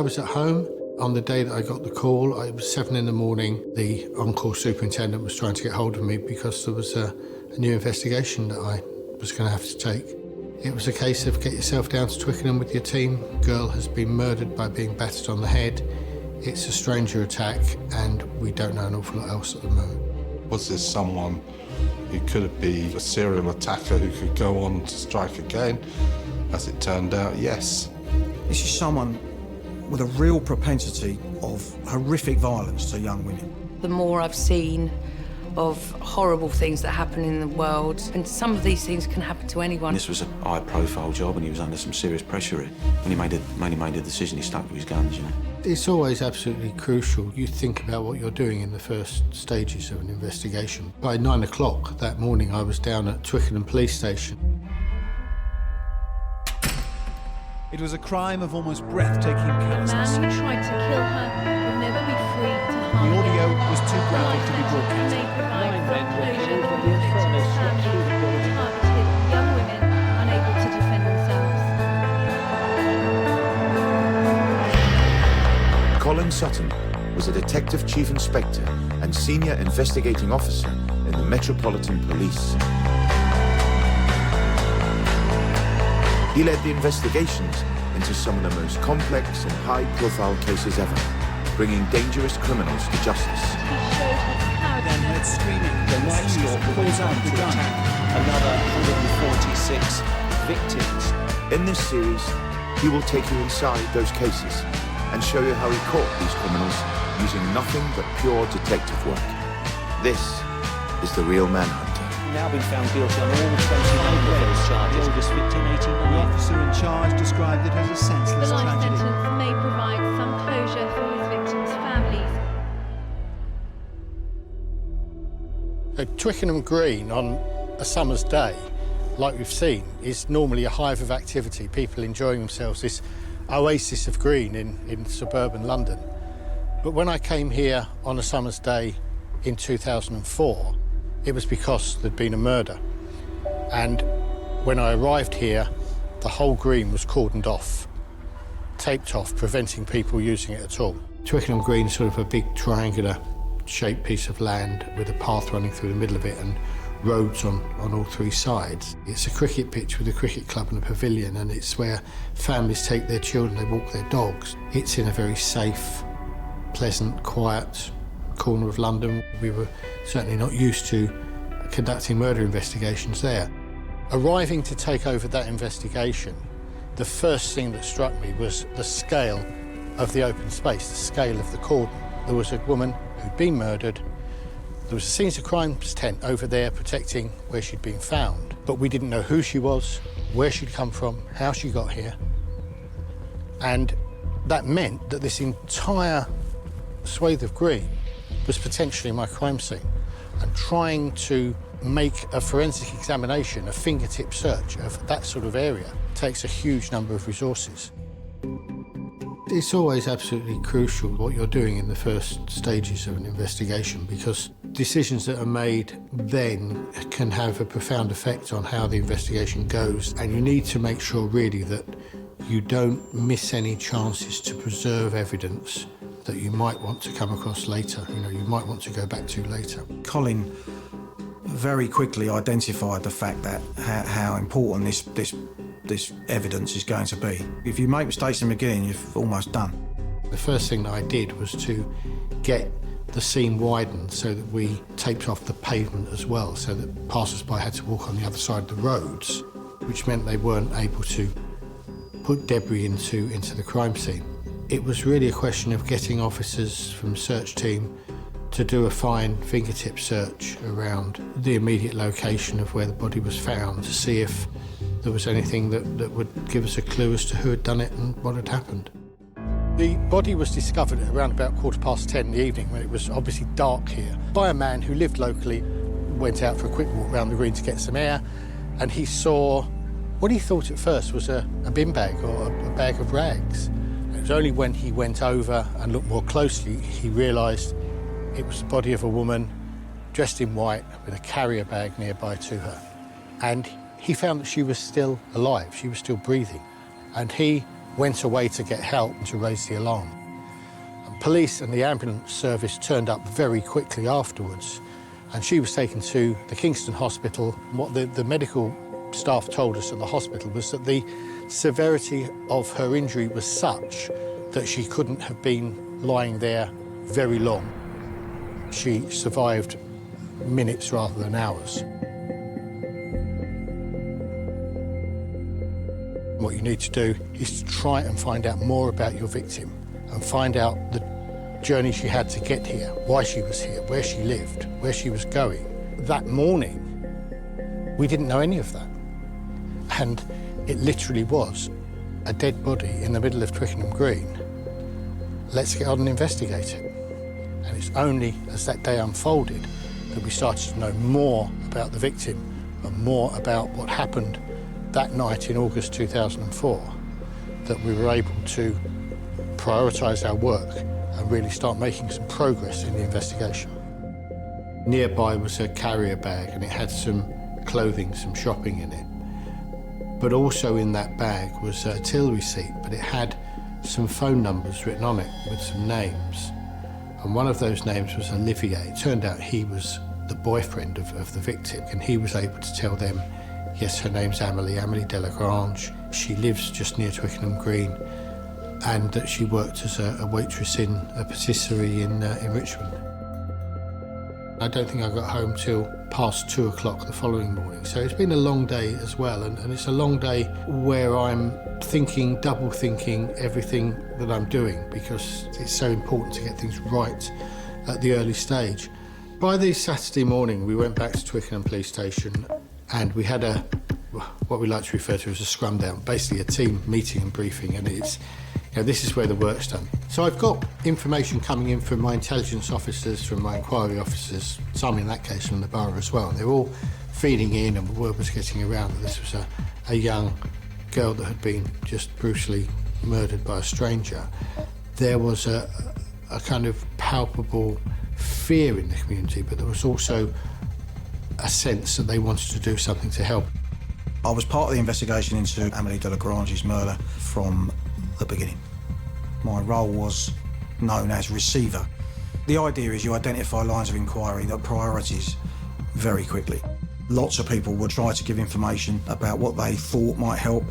I was at home on the day that I got the call. It was 7 in the morning. The on-call superintendent was trying to get hold of me because there was a new investigation that I was going to have to take. It was a case of get yourself down to Twickenham with your team. Girl has been murdered by being battered on the head. It's a stranger attack, and we don't know an awful lot else at the moment. Was this someone who could be a serial attacker who could go on to strike again? As it turned out, yes. This is someone with a real propensity of horrific violence to young women. The more I've seen of horrible things that happen in the world, and some of these things can happen to anyone. This was a high-profile job, and he was under some serious pressure. When he made a decision, he stuck to his guns, you know. It's always absolutely crucial. You think about what you're doing in the first stages of an investigation. By 9 o'clock that morning, I was down at Twickenham Police Station. It was a crime of almost breathtaking callousness. The man who tried to kill her will never be free to harm The audio him. was too graphic to be broadcast. May provide some closure for the victim's family, targeted young women unable to defend themselves. Colin Sutton was a Detective Chief Inspector and Senior Investigating Officer in the Metropolitan Police. He led the investigations into some of the most complex and high-profile cases ever, bringing dangerous criminals to justice. Then heard screaming. The Night Stalk pulls out the gun. Another 146 victims. In this series, he will take you inside those cases and show you how he caught these criminals using nothing but pure detective work. This is The Real Manhunter. Now been found guilty on all 29 of those charges. The oldest victim, 89. The officer in charge described it as a senseless The life tragedy. sentence may provide some closure for his victims' families. At Twickenham Green on a summer's day, like we've seen, is normally a hive of activity, people enjoying themselves, this oasis of green in suburban London. But when I came here on a summer's day in 2004, it was because there'd been a murder. And when I arrived here, the whole green was cordoned off, taped off, preventing people using it at all. Twickenham Green is sort of a big triangular-shaped piece of land with a path running through the middle of it and roads on all three sides. It's a cricket pitch with a cricket club and a pavilion, and it's where families take their children, they walk their dogs. It's in a very safe, pleasant, quiet corner of London. We were certainly not used to conducting murder investigations there. Arriving to take over that investigation, the first thing that struck me was the scale of the open space, the scale of the cordon. There was a woman who'd been murdered. There was a scenes of crimes tent over there protecting where she'd been found, but we didn't know who she was, where she'd come from, how she got here. And that meant that this entire swathe of green was potentially my crime scene. And trying to make a forensic examination, a fingertip search of that sort of area, takes a huge number of resources. It's always absolutely crucial what you're doing in the first stages of an investigation, because decisions that are made then can have a profound effect on how the investigation goes, and you need to make sure really that you don't miss any chances to preserve evidence that you might want to come across later, you might want to go back to later. Colin very quickly identified the fact that how important this evidence is going to be. If you make mistakes in the beginning, you've almost done. The first thing that I did was to get the scene widened so that we taped off the pavement as well, so that passers-by had to walk on the other side of the roads, which meant they weren't able to put debris into the crime scene. It was really a question of getting officers from the search team to do a fine fingertip search around the immediate location of where the body was found to see if there was anything that would give us a clue as to who had done it and what had happened. The body was discovered at around about 10:15 in the evening, when it was obviously dark here, by a man who lived locally, went out for a quick walk around the green to get some air, and he saw what he thought at first was a bin bag or a bag of rags. It was only when he went over and looked more closely he realised it was the body of a woman dressed in white with a carrier bag nearby to her. And he found that she was still alive, she was still breathing. And he went away to get help to raise the alarm. And police and the ambulance service turned up very quickly afterwards, and she was taken to the Kingston Hospital. What the medical staff told us at the hospital was that the severity of her injury was such that she couldn't have been lying there very long. She survived minutes rather than hours. What you need to do is to try and find out more about your victim and find out the journey she had to get here, why she was here, where she lived, where she was going. That morning, we didn't know any of that. And it literally was a dead body in the middle of Twickenham Green. Let's get on and investigate it. And it's only as that day unfolded that we started to know more about the victim and more about what happened that night in August 2004, that we were able to prioritise our work and really start making some progress in the investigation. Nearby was a carrier bag, and it had some clothing, some shopping in it. But also in that bag was a till receipt, but it had some phone numbers written on it with some names. And one of those names was Olivier. It turned out he was the boyfriend of the victim, and he was able to tell them, yes, her name's Amélie Delagrange. She lives just near Twickenham Green, and that she worked as a waitress in a patisserie in Richmond. I don't think I got home till past 2 o'clock the following morning. So it's been a long day as well, and it's a long day where I'm thinking, double thinking everything that I'm doing, because it's so important to get things right at the early stage. By the Saturday morning, we went back to Twickenham Police Station, and we had what we like to refer to as a scrum down, basically a team meeting and briefing, and it's, this is where the work's done. So I've got information coming in from my intelligence officers, from my inquiry officers, some in that case from the borough as well. And they're all feeding in, and the word was getting around that this was a young girl that had been just brutally murdered by a stranger. There was a kind of palpable fear in the community, but there was also a sense that they wanted to do something to help. I was part of the investigation into Amélie Delagrange's murder from the beginning. My role was known as receiver. The idea is you identify lines of inquiry that are priorities very quickly. Lots of people would try to give information about what they thought might help.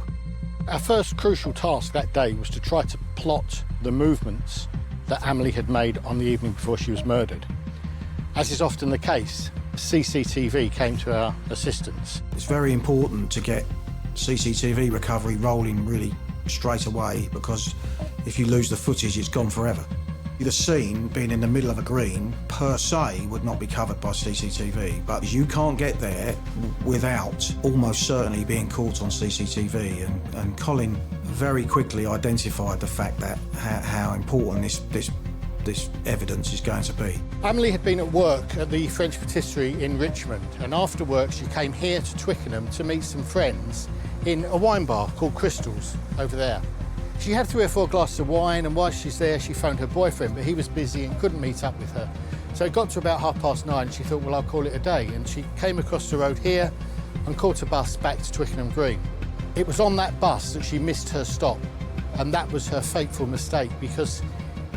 Our first crucial task that day was to try to plot the movements that Amélie had made on the evening before she was murdered. As is often the case, CCTV came to our assistance. It's very important to get CCTV recovery rolling really straight away, because if you lose the footage, it's gone forever. The scene, being in the middle of a green, per se, would not be covered by CCTV, but you can't get there without almost certainly being caught on CCTV, and Colin very quickly identified the fact that how important this evidence is going to be. Amélie had been at work at the French patisserie in Richmond, and after work she came here to Twickenham to meet some friends in a wine bar called Crystal's over there. She had 3 or 4 glasses of wine, and while she's there she phoned her boyfriend, but he was busy and couldn't meet up with her. So it got to about 9:30 and she thought, well, I'll call it a day, and she came across the road here and caught a bus back to Twickenham Green. It was on that bus that she missed her stop, and that was her fateful mistake, because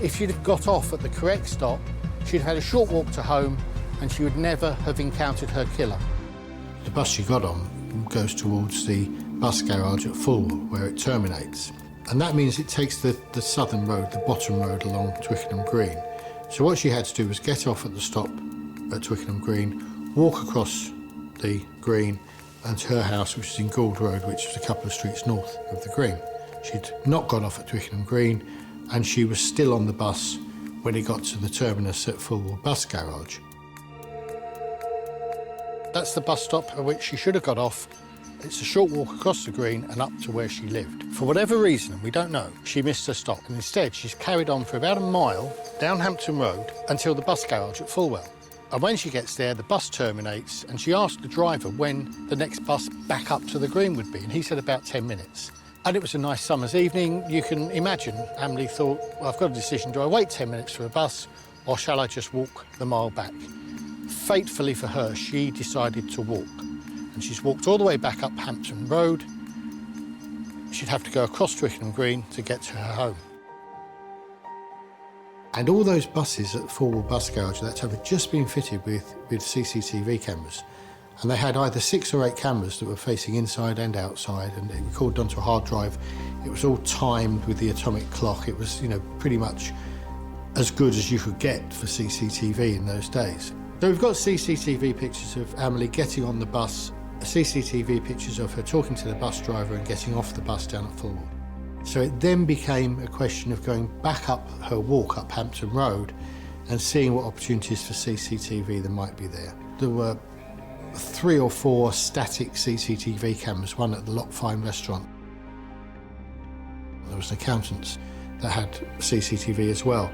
if she'd have got off at the correct stop, she'd have had a short walk to home and she would never have encountered her killer. The bus she got on goes towards the bus garage at Fulwell, where it terminates. And that means it takes the southern road, the bottom road along Twickenham Green. So what she had to do was get off at the stop at Twickenham Green, walk across the green and to her house, which is in Gould Road, which is a couple of streets north of the green. She'd not got off at Twickenham Green, and she was still on the bus when it got to the terminus at Fulwell bus garage. That's the bus stop at which she should have got off. It's a short walk across the green and up to where she lived. For whatever reason, we don't know, she missed her stop, and instead she's carried on for about a mile down Hampton Road until the bus garage at Fulwell. And when she gets there, the bus terminates, and she asked the driver when the next bus back up to the green would be, and he said about 10 minutes. And it was a nice summer's evening. You can imagine Amélie thought, well, I've got a decision. Do I wait 10 minutes for a bus, or shall I just walk the mile back? Fatefully for her, she decided to walk. And she's walked all the way back up Hampton Road. she'd have to go across Twickenham Green to get to her home. And all those buses at the Forward Bus Garage at that time had just been fitted with CCTV cameras. And they had either 6 or 8 cameras that were facing inside and outside, and it recorded onto a hard drive. It was all timed with the atomic clock. It was, you know, pretty much as good as you could get for CCTV in those days. So we've got CCTV pictures of Amelie getting on the bus, CCTV pictures of her talking to the bus driver and getting off the bus down at Forward. So it then became a question of going back up her walk up Hampton Road and seeing what opportunities for CCTV there might be there. There were 3 or 4 static CCTV cameras, one at the Lock Fine restaurant. There was an accountant that had CCTV as well.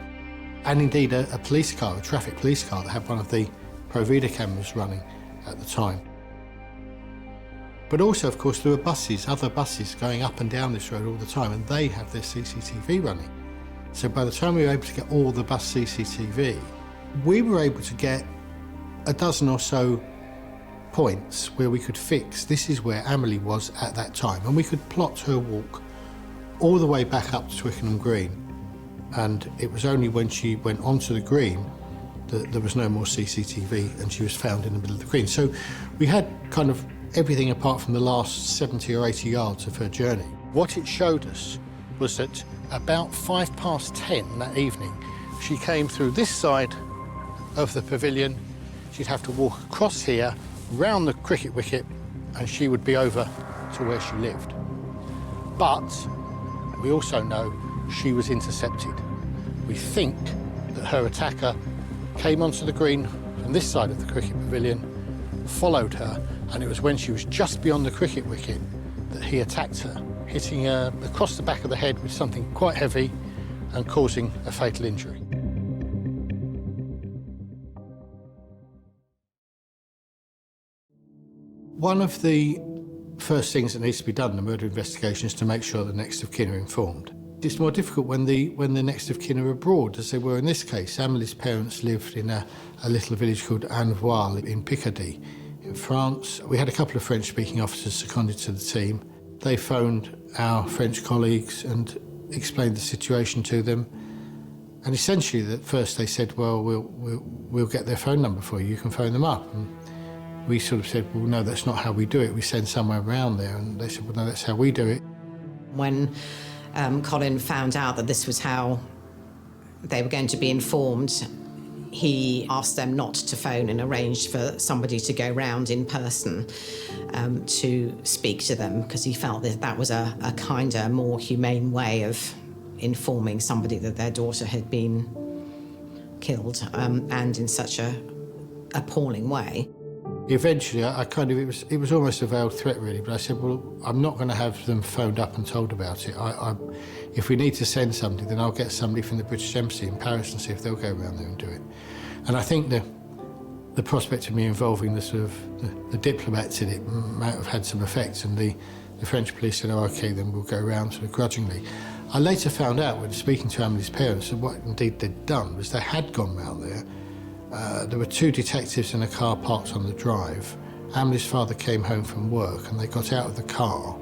And indeed a police car, a traffic police car that had one of the Provida cameras running at the time. But also, of course, there were buses, other buses going up and down this road all the time, and they have their CCTV running. So by the time we were able to get all the bus CCTV, we were able to get a dozen or so points where we could fix this is where Amelie was at that time, and we could plot her walk all the way back up to Twickenham Green. And it was only when she went onto the green that there was no more CCTV and she was found in the middle of the green. So we had kind of everything apart from the last 70 or 80 yards of her journey. What it showed us was that about 10:05 that evening, she came through this side of the pavilion. She'd have to walk across here, round the cricket wicket, and she would be over to where she lived. But we also know she was intercepted. We think that her attacker came onto the green from this side of the cricket pavilion, followed her, and it was when she was just beyond the cricket wicket that he attacked her, hitting her across the back of the head with something quite heavy and causing a fatal injury. One of the first things that needs to be done in a murder investigation is to make sure the next of kin are informed. It's more difficult when the next of kin are abroad, as they were in this case. Amelie's parents lived in a little village called Anvoil in Picardy in France. We had a couple of French-speaking officers seconded to the team. They phoned our French colleagues and explained the situation to them. And essentially, at first they said, well, we'll get their phone number for you. You can phone them up. And we sort of said, well, no, that's not how we do it. We send someone around there. And they said, well, no, that's how we do it. When Colin found out that this was how they were going to be informed, he asked them not to phone and arranged for somebody to go round in person to speak to them, because he felt that that was a kinder, more humane way of informing somebody that their daughter had been killed, and in such a appalling way. Eventually, it was almost a veiled threat, really, but I said, well, I'm not going to have them phoned up and told about it. If we need to send somebody, then I'll get somebody from the British Embassy in Paris and see if they'll go around there and do it. And I think the prospect of me involving the diplomats in it might have had some effect, and the French police said, oh, OK, then we'll go around sort of grudgingly. I later found out, when speaking to Amelie's parents, that what indeed they'd done was they had gone round there. There were 2 detectives in a car parked on the drive. Amelie's father came home from work and they got out of the car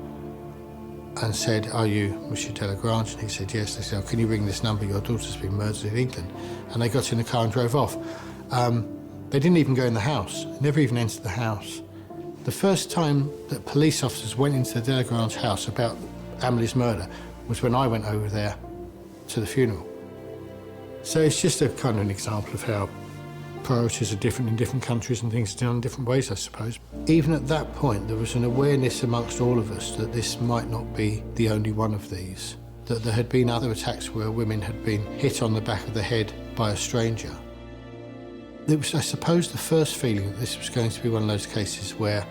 and said, are you Monsieur Delagrange? And he said, yes. They said, oh, can you ring this number? Your daughter's been murdered in England. And they got in the car and drove off. They didn't even go in the house, never even entered the house. The first time that police officers went into the Delagrange house about Amelie's murder was when I went over there to the funeral. So it's just a kind of an example of how priorities are different in different countries and things are done in different ways, I suppose. Even at that point, there was an awareness amongst all of us that this might not be the only one of these, that there had been other attacks where women had been hit on the back of the head by a stranger. It was, I suppose, the first feeling that this was going to be one of those cases where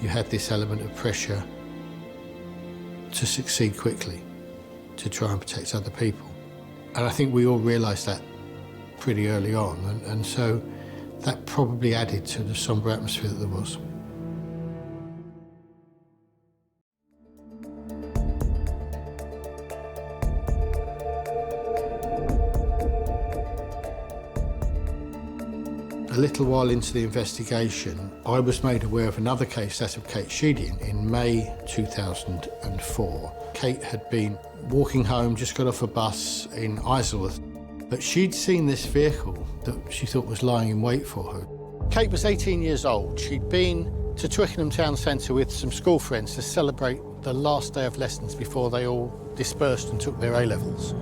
you had this element of pressure to succeed quickly, to try and protect other people. And I think we all realised that pretty early on, and so that probably added to the sombre atmosphere that there was. A little while into the investigation, I was made aware of another case, that of Kate Sheedian, in May 2004. Kate had been walking home, just got off a bus in Isleworth, but she'd seen this vehicle that she thought was lying in wait for her. Kate was 18 years old. She'd been to Twickenham town centre with some school friends to celebrate the last day of lessons before they all dispersed and took their A-levels.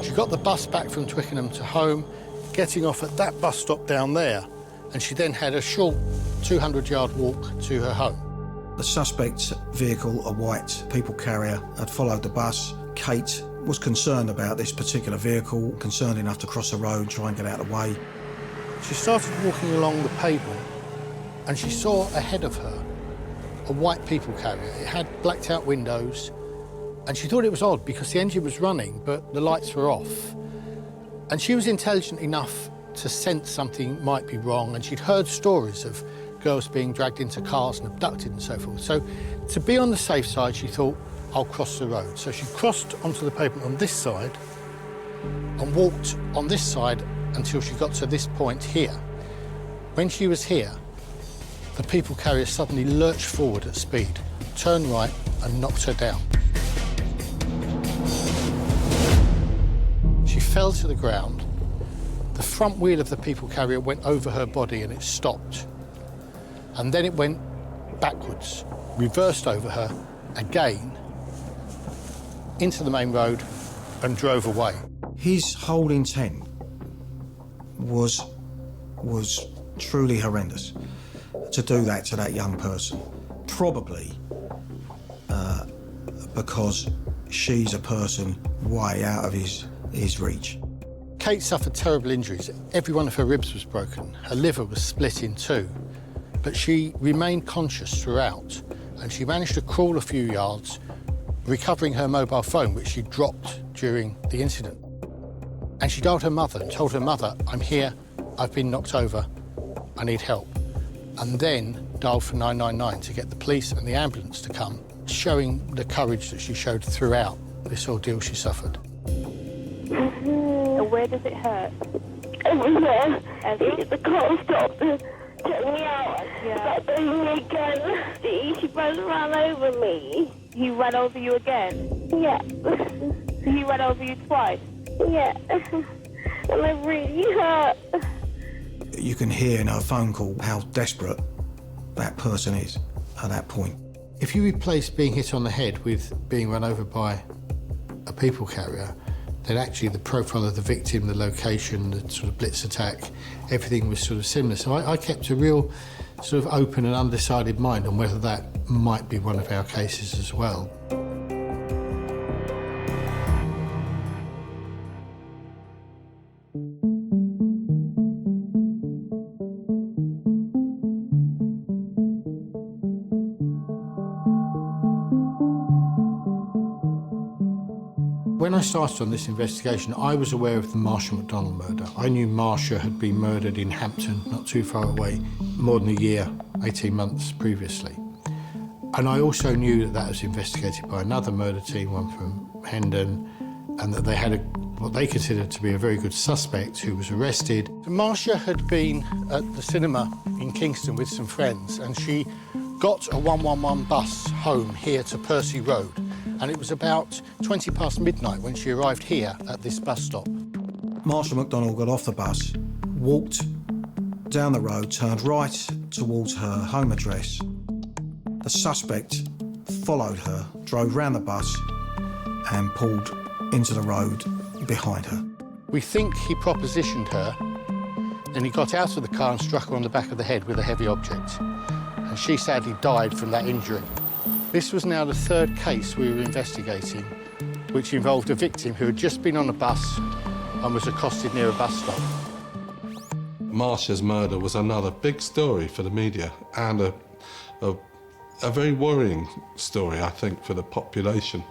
She got the bus back from Twickenham to home, getting off at that bus stop down there, and she then had a short 200-yard walk to her home. The suspect's vehicle, a white people carrier, had followed the bus. Kate was concerned about this particular vehicle, concerned enough to cross the road, try and get out of the way. She started walking along the pavement, and she saw ahead of her a white people carrier. It had blacked out windows, and she thought it was odd because the engine was running, but the lights were off. And she was intelligent enough to sense something might be wrong, and she'd heard stories of girls being dragged into cars and abducted and so forth. So to be on the safe side, she thought, I'll cross the road. So she crossed onto the pavement on this side and walked on this side until she got to this point here. When she was here, the people carrier suddenly lurched forward at speed, turned right and knocked her down. She fell to the ground. The front wheel of the people carrier went over her body and it stopped. And then it went backwards, reversed over her again, into the main road and drove away. His whole intent was truly horrendous, to do that to that young person. Probably because she's a person way out of his reach. Kate suffered terrible injuries. Every one of her ribs was broken. Her liver was split in two. But she remained conscious throughout, and she managed to crawl a few yards, recovering her mobile phone, which she dropped during the incident. And she dialed her mother and told her mother, I'm here, I've been knocked over, I need help. And then dialed for 999 to get the police and the ambulance to come, showing the courage that she showed throughout this ordeal she suffered. And where does it hurt? Everywhere. The car stopped and took me out. Yeah. But then again, she ran over me. He ran over you again? Yeah. He ran over you twice? Yeah. And I really hurt. You can hear in her phone call how desperate that person is at that point. If you replace being hit on the head with being run over by a people carrier, then actually the profile of the victim, the location, the sort of blitz attack, everything was sort of similar. So I kept a real sort of open and undecided mind on whether that might be one of our cases as well. When I started on this investigation, I was aware of the Marsha McDonald murder. I knew Marsha had been murdered in Hampton, not too far away, more than a year, 18 months previously. And I also knew that that was investigated by another murder team, one from Hendon, and that they had what they considered to be a very good suspect who was arrested. Marsha had been at the cinema in Kingston with some friends, and she got a 111 bus home here to Percy Road. And it was about 20 past midnight when she arrived here at this bus stop. Marsha McDonald got off the bus, walked down the road, turned right towards her home address. The suspect followed her, drove round the bus and pulled into the road behind her. We think he propositioned her, and he got out of the car and struck her on the back of the head with a heavy object. And she sadly died from that injury. This was now the third case we were investigating, which involved a victim who had just been on a bus and was accosted near a bus stop. Marsha's murder was another big story for the media and a very worrying story, I think, for the population.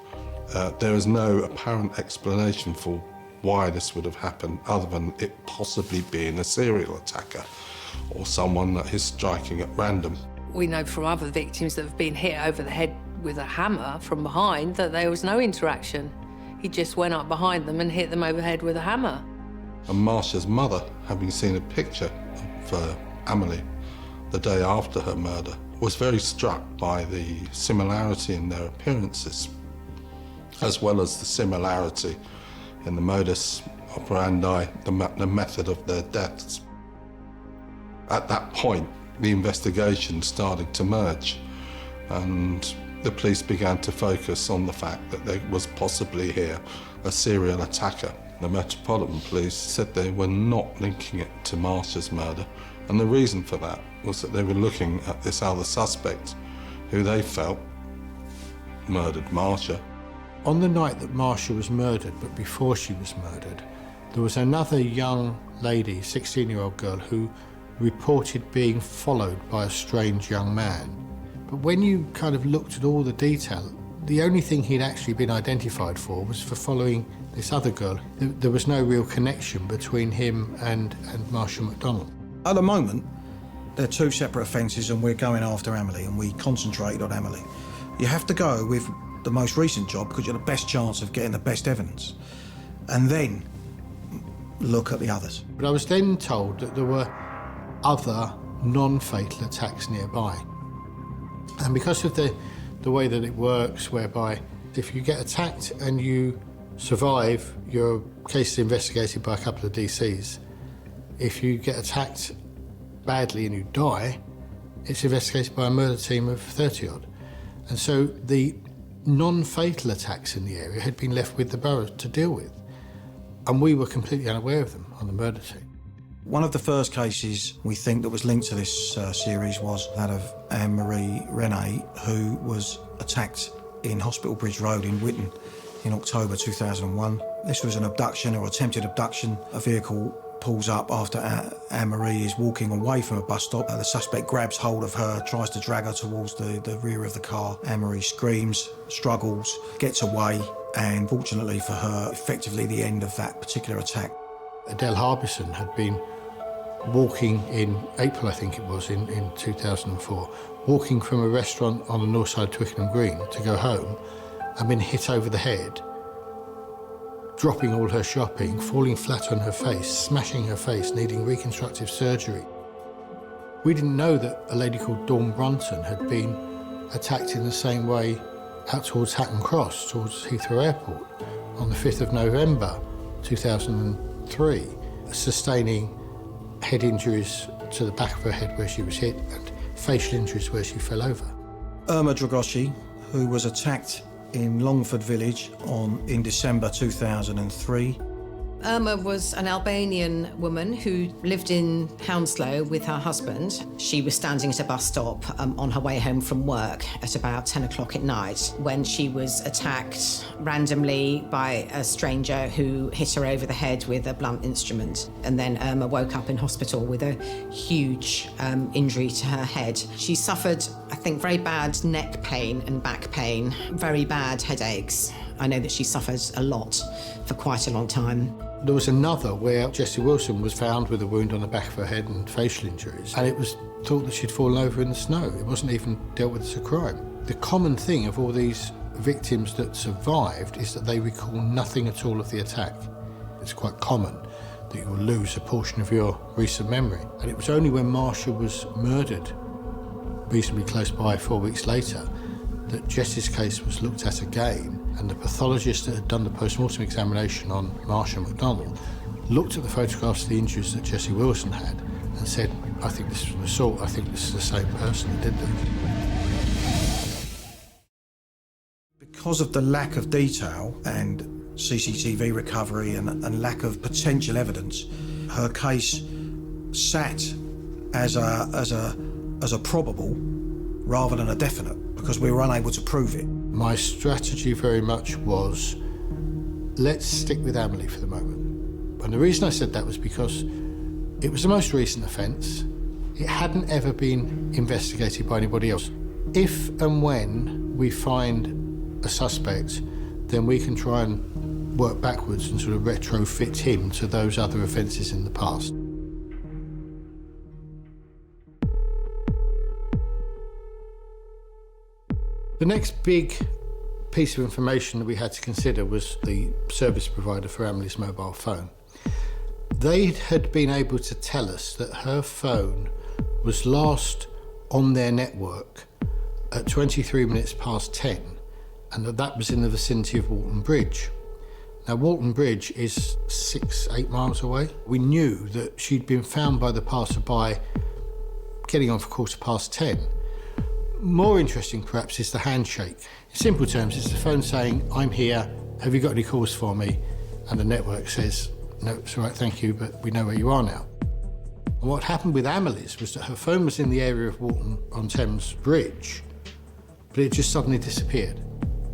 There is no apparent explanation for why this would have happened other than it possibly being a serial attacker or someone that is striking at random. We know from other victims that have been hit over the head with a hammer from behind that there was no interaction. He just went up behind them and hit them over the head with a hammer. And Marsha's mother, having seen a picture of Amelie the day after her murder, was very struck by the similarity in their appearances, as well as the similarity in the modus operandi, the method of their deaths. At that point, the investigation started to merge, and the police began to focus on the fact that there was possibly here a serial attacker. The Metropolitan Police said they were not linking it to Marsha's murder, and the reason for that was that they were looking at this other suspect who they felt murdered Marsha. On the night that Marsha was murdered, but before she was murdered, there was another young lady, 16-year-old girl, who reported being followed by a strange young man. But when you kind of looked at all the detail, the only thing he'd actually been identified for was for following this other girl. There was no real connection between him and Marsha McDonald. At the moment, they're two separate offences and we're going after Amelie, and we concentrated on Amelie. You have to go with the most recent job because you're the best chance of getting the best evidence, and then look at the others. But I was then told that there were other non-fatal attacks nearby. And because of the way that it works, whereby if you get attacked and you survive, your case is investigated by a couple of DCs. If you get attacked badly and you die, it's investigated by a murder team of 30-odd. And so the non-fatal attacks in the area had been left with the borough to deal with. And we were completely unaware of them on the murder team. One of the first cases we think that was linked to this series was that of Anne-Marie Renee, who was attacked in Hospital Bridge Road in Whitton in October 2001. This was an abduction or attempted abduction. A vehicle pulls up after Anne-Marie is walking away from a bus stop. The suspect grabs hold of her, tries to drag her towards the rear of the car. Anne-Marie screams, struggles, gets away, and fortunately for her, effectively the end of that particular attack. Adele Harbison had been walking in April, I think it was, in 2004, walking from a restaurant on the north side of Twickenham Green to go home, and been hit over the head, dropping all her shopping, falling flat on her face, smashing her face, needing reconstructive surgery. We didn't know that a lady called Dawn Brunton had been attacked in the same way out towards Hatton Cross, towards Heathrow Airport, on the 5th of November 2003, sustaining head injuries to the back of her head where she was hit and facial injuries where she fell over. Irma Dragosci, who was attacked in Longford Village in December 2003. Irma was an Albanian woman who lived in Hounslow with her husband. She was standing at a bus stop on her way home from work at about 10 o'clock at night when she was attacked randomly by a stranger who hit her over the head with a blunt instrument. And then Irma woke up in hospital with a huge injury to her head. She suffered, I think, very bad neck pain and back pain, very bad headaches. I know that she suffered a lot for quite a long time. There was another where Jessie Wilson was found with a wound on the back of her head and facial injuries, and it was thought that she'd fallen over in the snow. It wasn't even dealt with as a crime. The common thing of all these victims that survived is that they recall nothing at all of the attack. It's quite common that you will lose a portion of your recent memory. And it was only when Marsha was murdered, reasonably close by 4 weeks later, that Jessie's case was looked at again, and the pathologist that had done the post-mortem examination on Marsha McDonald looked at the photographs of the injuries that Jessie Wilson had and said, I think this was an assault, I think this is the same person who did this. Because of the lack of detail and CCTV recovery and lack of potential evidence, her case sat as a probable rather than a definite, because we were unable to prove it. My strategy very much was, let's stick with Amelie for the moment. And the reason I said that was because it was the most recent offence. It hadn't ever been investigated by anybody else. If and when we find a suspect, then we can try and work backwards and sort of retrofit him to those other offences in the past. The next big piece of information that we had to consider was the service provider for Amelie's mobile phone. They had been able to tell us that her phone was last on their network at 23 minutes past 10, and that was in the vicinity of Walton Bridge. Now, Walton Bridge is 6-8 miles away. We knew that she'd been found by the passerby getting on for 10:15. More interesting, perhaps, is the handshake. In simple terms, it's the phone saying, "I'm here, have you got any calls for me?" And the network says, "No, it's all right, thank you, but we know where you are now." And what happened with Amelie's was that her phone was in the area of Walton-on-Thames Bridge, but it just suddenly disappeared.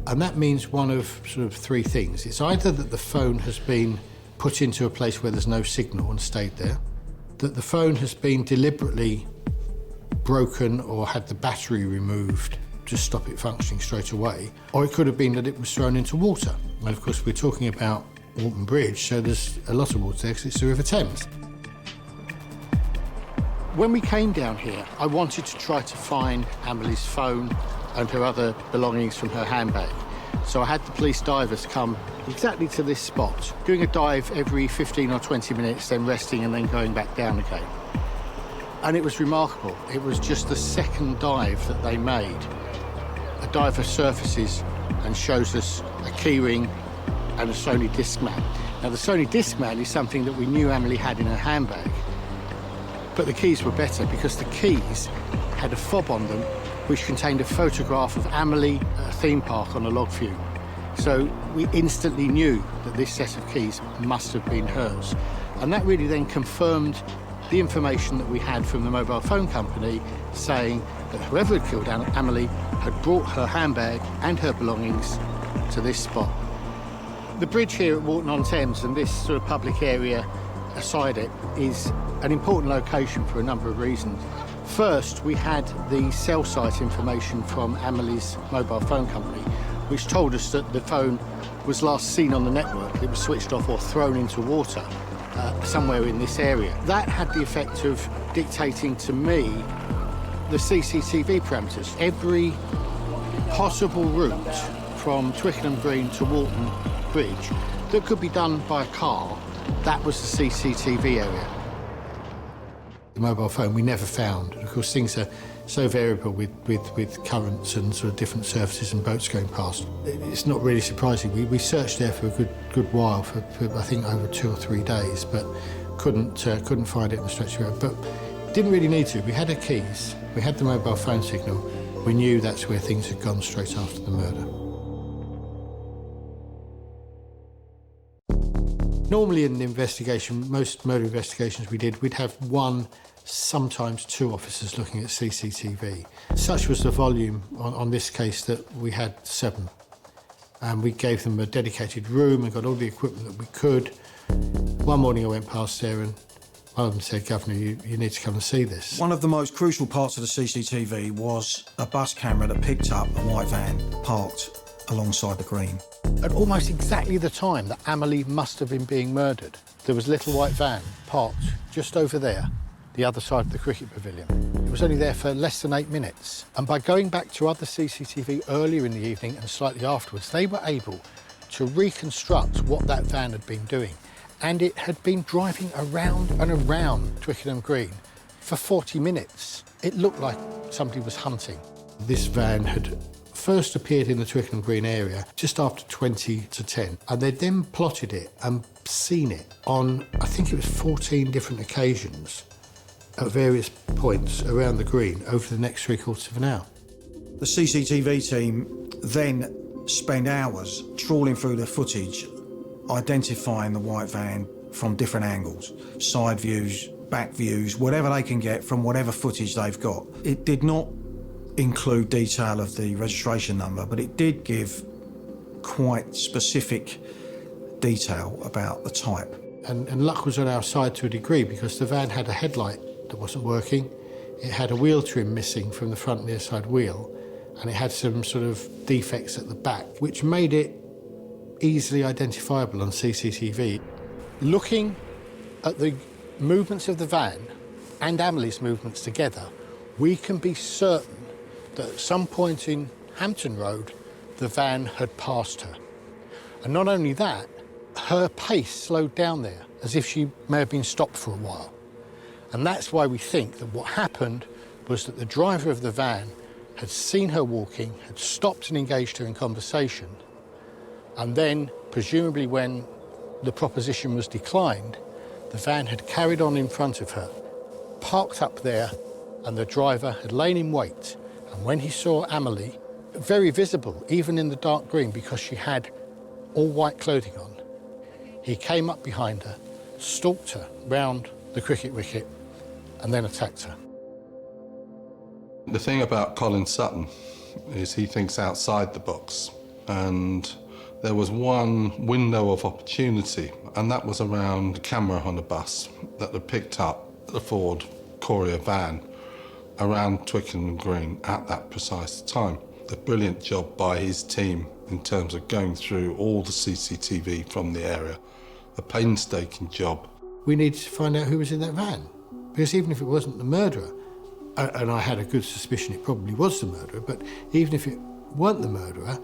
And that means one of sort of three things. It's either that the phone has been put into a place where there's no signal and stayed there, that the phone has been deliberately broken or had the battery removed to stop it functioning straight away, or it could have been that it was thrown into water. And of course, we're talking about Walton Bridge, so there's a lot of water there because it's the River Thames. When we came down here, I wanted to try to find Amelie's phone and her other belongings from her handbag. So I had the police divers come exactly to this spot, doing a dive every 15 or 20 minutes, then resting and then going back down again. And it was remarkable. It was just the second dive that they made. A diver surfaces and shows us a keyring and a Sony Discman. Now, the Sony Discman is something that we knew Amelie had in her handbag, but the keys were better because the keys had a fob on them which contained a photograph of Amelie at a theme park on a log view. So we instantly knew that this set of keys must have been hers. And that really then confirmed the information that we had from the mobile phone company saying that whoever had killed Amelie had brought her handbag and her belongings to this spot. The bridge here at Walton-on-Thames and this sort of public area aside it is an important location for a number of reasons. First, we had the cell site information from Amelie's mobile phone company, which told us that the phone was last seen on the network. It was switched off or thrown into water somewhere in this area. That had the effect of dictating to me the CCTV parameters. Every possible route from Twickenham Green to Walton Bridge that could be done by a car, that was the CCTV area. The mobile phone we never found. Of course, things are so variable with currents and sort of different surfaces and boats going past. It's not really surprising. We searched there for a good while, for I think over 2 or 3 days, but couldn't find it on the stretch of the road. But didn't really need to. We had her keys, we had the mobile phone signal. We knew that's where things had gone straight after the murder. Normally in the investigation, most murder investigations we'd have one, sometimes 2 officers looking at CCTV. Such was the volume on this case that we had 7. And we gave them a dedicated room and got all the equipment that we could. One morning I went past there and one of them said, "Governor, you need to come and see this." One of the most crucial parts of the CCTV was a bus camera that picked up a white van parked alongside the green. At almost exactly the time that Amelie must have been being murdered, there was a little white van parked just over there, the other side of the cricket pavilion. It was only there for less than 8 minutes. And by going back to other CCTV earlier in the evening and slightly afterwards, they were able to reconstruct what that van had been doing. And it had been driving around and around Twickenham Green for 40 minutes. It looked like somebody was hunting. This van had first appeared in the Twickenham Green area just after 20 to 10, and they'd then plotted it and seen it on, I think it was 14 different occasions at various points around the green over the next 3/4 of an hour. The CCTV team then spend hours trawling through the footage, identifying the white van from different angles, side views, back views, whatever they can get from whatever footage they've got. It did not include detail of the registration number, but it did give quite specific detail about the type. And luck was on our side to a degree because the van had a headlight that wasn't working, it had a wheel trim missing from the front near side wheel, and it had some sort of defects at the back, which made it easily identifiable on CCTV. Looking at the movements of the van and Amelie's movements together, we can be certain that at some point in Hampton Road, the van had passed her. And not only that, her pace slowed down there, as if she may have been stopped for a while. And that's why we think that what happened was that the driver of the van had seen her walking, had stopped and engaged her in conversation, and then, presumably when the proposition was declined, the van had carried on in front of her, parked up there, and the driver had lain in wait. And when he saw Amelie, very visible, even in the dark green, because she had all white clothing on, he came up behind her, stalked her round the cricket wicket, and then attacked her. The thing about Colin Sutton is he thinks outside the box, and there was one window of opportunity, and that was around a camera on a bus that had picked up the Ford courier van around Twickenham Green at that precise time. A brilliant job by his team in terms of going through all the CCTV from the area. A painstaking job. We needed to find out who was in that van, because even if it wasn't the murderer, and I had a good suspicion it probably was the murderer, but even if it weren't the murderer,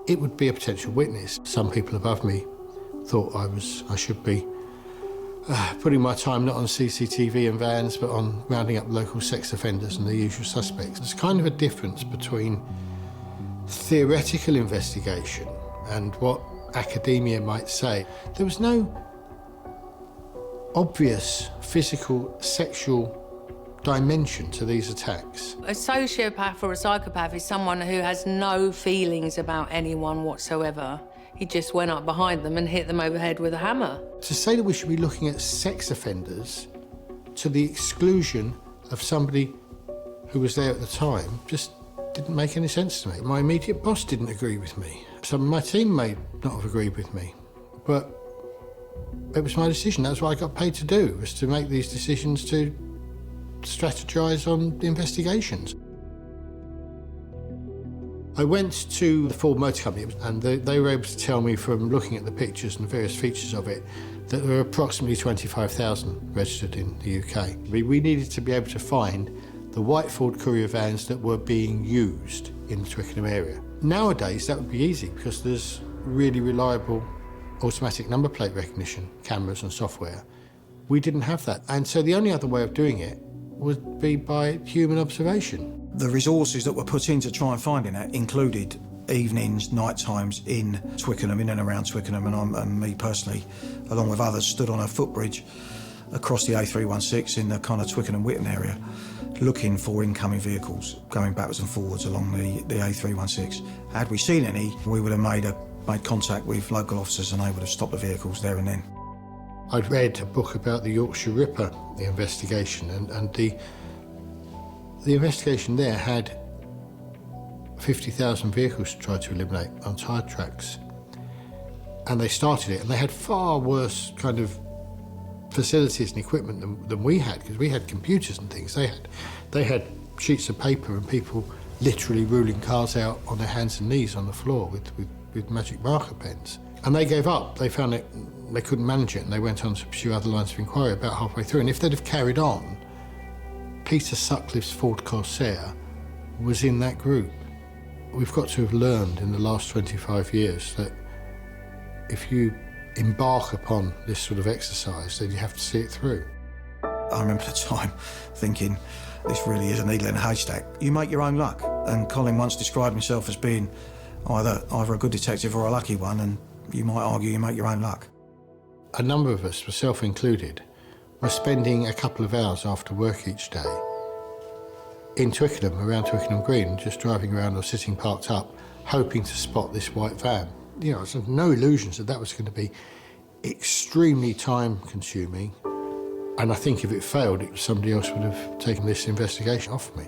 it would be a potential witness. Some people above me thought I should be putting my time not on CCTV and vans, but on rounding up local sex offenders and the usual suspects. There's kind of a difference between theoretical investigation and what academia might say. There was no obvious physical, sexual dimension to these attacks. A sociopath or a psychopath is someone who has no feelings about anyone whatsoever. He just went up behind them and hit them over the head with a hammer. To say that we should be looking at sex offenders to the exclusion of somebody who was there at the time just didn't make any sense to me. My immediate boss didn't agree with me. Some of my team may not have agreed with me, but it was my decision. That's what I got paid to do, was to make these decisions, to strategise on investigations. I went to the Ford Motor Company, and they were able to tell me from looking at the pictures and various features of it that there were approximately 25,000 registered in the UK. We needed to be able to find the white Ford courier vans that were being used in the Twickenham area. Nowadays, that would be easy because there's really reliable automatic number plate recognition cameras and software. We didn't have that, and so the only other way of doing it would be by human observation. The resources that were put in to try and finding that included evenings, night times in Twickenham, in and around Twickenham, and me personally, along with others, stood on a footbridge across the A316 in the kind of Twickenham-Witton area, looking for incoming vehicles, going backwards and forwards along the A316. Had we seen any, we would have made contact with local officers and they would have stopped the vehicles there and then. I'd read a book about the Yorkshire Ripper, the investigation, and the investigation there had 50,000 vehicles to try to eliminate on tire tracks. And they started it, and they had far worse kind of facilities and equipment than we had, because we had computers and things. They had sheets of paper and people literally ruling cars out on their hands and knees on the floor with magic marker pens. And they gave up. They found it, they couldn't manage it, and they went on to pursue other lines of inquiry about halfway through. And if they'd have carried on, Peter Sutcliffe's Ford Corsair was in that group. We've got to have learned in the last 25 years that if you embark upon this sort of exercise, then you have to see it through. I remember the time thinking, this really is a needle in a haystack. You make your own luck. And Colin once described himself as being either a good detective or a lucky one, and you might argue you make your own luck. A number of us, myself included, were spending a couple of hours after work each day in Twickenham, around Twickenham Green, just driving around or sitting parked up, hoping to spot this white van. You know, there's no illusions that was going to be extremely time-consuming, and I think if it failed, somebody else would have taken this investigation off me.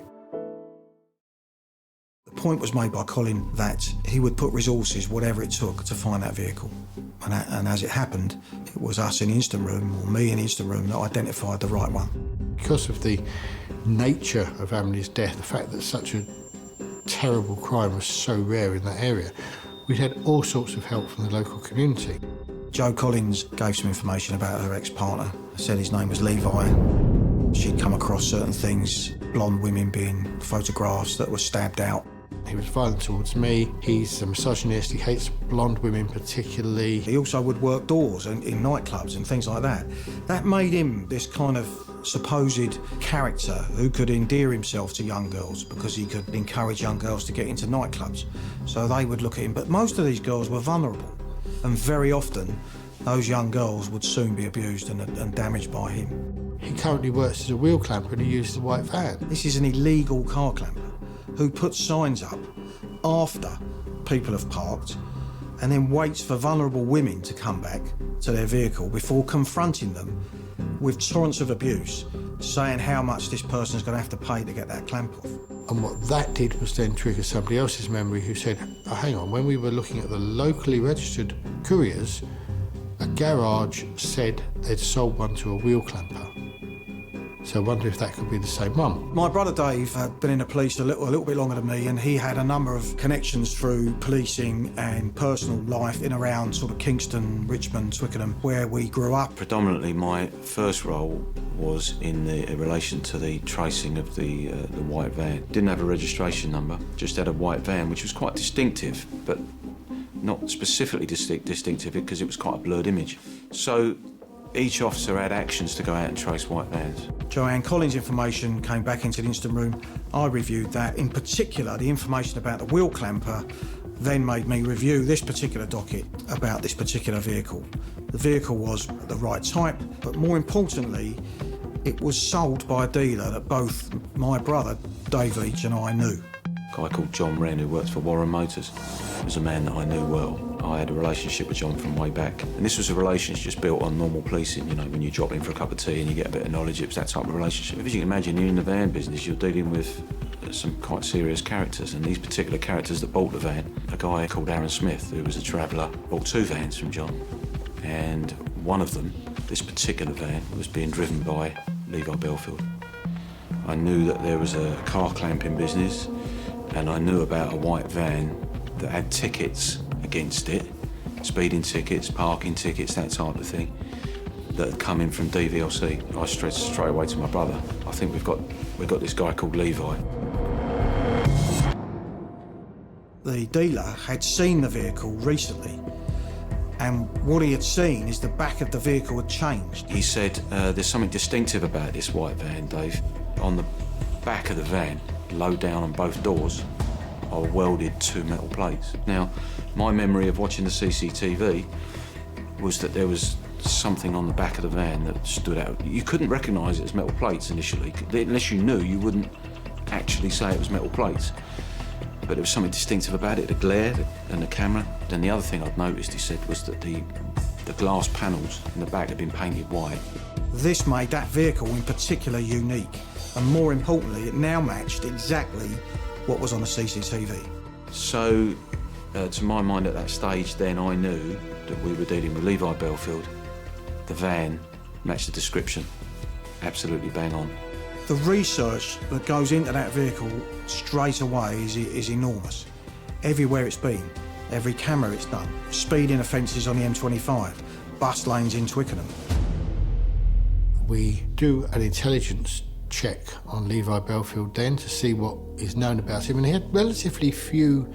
The point was made by Colin that he would put resources, whatever it took, to find that vehicle. And as it happened, it was us in the instant room, or me in the instant room, that identified the right one. Because of the nature of Amelie's death, the fact that such a terrible crime was so rare in that area, we'd had all sorts of help from the local community. Jo Collins gave some information about her ex-partner, said his name was Levi. She'd come across certain things, blonde women being photographs that were stabbed out. He was violent towards me. He's a misogynist. He hates blonde women particularly. He also would work doors in nightclubs and things like that. That made him this kind of supposed character who could endear himself to young girls because he could encourage young girls to get into nightclubs. So they would look at him. But most of these girls were vulnerable, and very often those young girls would soon be abused and damaged by him. He currently works as a wheel clamper and he uses a white van. This is an illegal car clamper who puts signs up after people have parked and then waits for vulnerable women to come back to their vehicle before confronting them with torrents of abuse, saying how much this person's going to have to pay to get that clamp off. And what that did was then trigger somebody else's memory who said, oh, hang on, when we were looking at the locally registered couriers, a garage said they'd sold one to a wheel clamper. So I wonder if that could be the same one. My brother Dave had been in the police a little bit longer than me, and he had a number of connections through policing and personal life in around sort of Kingston, Richmond, Twickenham, where we grew up. Predominantly, my first role was in relation to the tracing of the white van. Didn't have a registration number, just had a white van, which was quite distinctive, but not specifically distinctive because it was quite a blurred image. So each officer had actions to go out and trace white vans. Joanne Collins' information came back into the incident room. I reviewed that. In particular, the information about the wheel clamper then made me review this particular docket about this particular vehicle. The vehicle was the right type, but more importantly, it was sold by a dealer that both my brother, Dave Leach, and I knew. A guy called John Wren, who worked for Warren Motors, was a man that I knew well. I had a relationship with John from way back. And this was a relationship just built on normal policing, you know, when you drop in for a cup of tea and you get a bit of knowledge, it was that type of relationship. As you can imagine, you're in the van business, you're dealing with some quite serious characters, and these particular characters that bought the van, a guy called Aaron Smith, who was a traveller, bought 2 vans from John, and one of them, this particular van, was being driven by Levi Bellfield. I knew that there was a car clamping business, and I knew about a white van that had tickets against it, speeding tickets, parking tickets, that type of thing, that had come in from DVLC. I straight away to my brother, I think we've got this guy called Levi. The dealer had seen the vehicle recently, and what he had seen is the back of the vehicle had changed. He said, there's something distinctive about this white van, Dave. On the back of the van, low down on both doors, are welded 2 metal plates. Now, my memory of watching the CCTV was that there was something on the back of the van that stood out. You couldn't recognise it as metal plates initially. Unless you knew, you wouldn't actually say it was metal plates. But there was something distinctive about it, the glare and the camera. Then the other thing I'd noticed, he said, was that the glass panels in the back had been painted white. This made that vehicle in particular unique, and more importantly, it now matched exactly what was on the CCTV. So, to my mind at that stage, then I knew that we were dealing with Levi Bellfield. The van matched the description, absolutely bang on. The research that goes into that vehicle straight away is enormous. Everywhere it's been, every camera it's done, speeding offences on the M25, bus lanes in Twickenham. We do an intelligence check on Levi Bellfield then to see what is known about him, and he had relatively few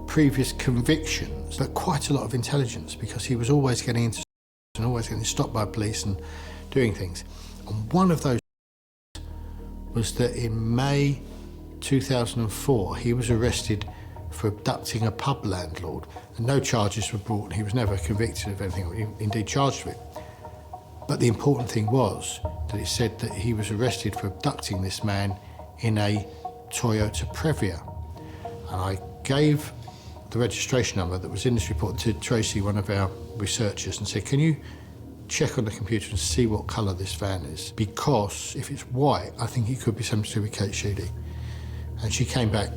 previous convictions, but quite a lot of intelligence, because he was always getting into and always getting stopped by police and doing things. And one of those was that in May 2004 he was arrested for abducting a pub landlord, and no charges were brought, and he was never convicted of anything, or indeed charged with it. But the important thing was that it said that he was arrested for abducting this man in a Toyota Previa. And I gave the registration number that was in this report to Tracy, one of our researchers, and said, can you check on the computer and see what colour this van is? Because if it's white, I think it could be something to do with Kate Sheedy. And she came back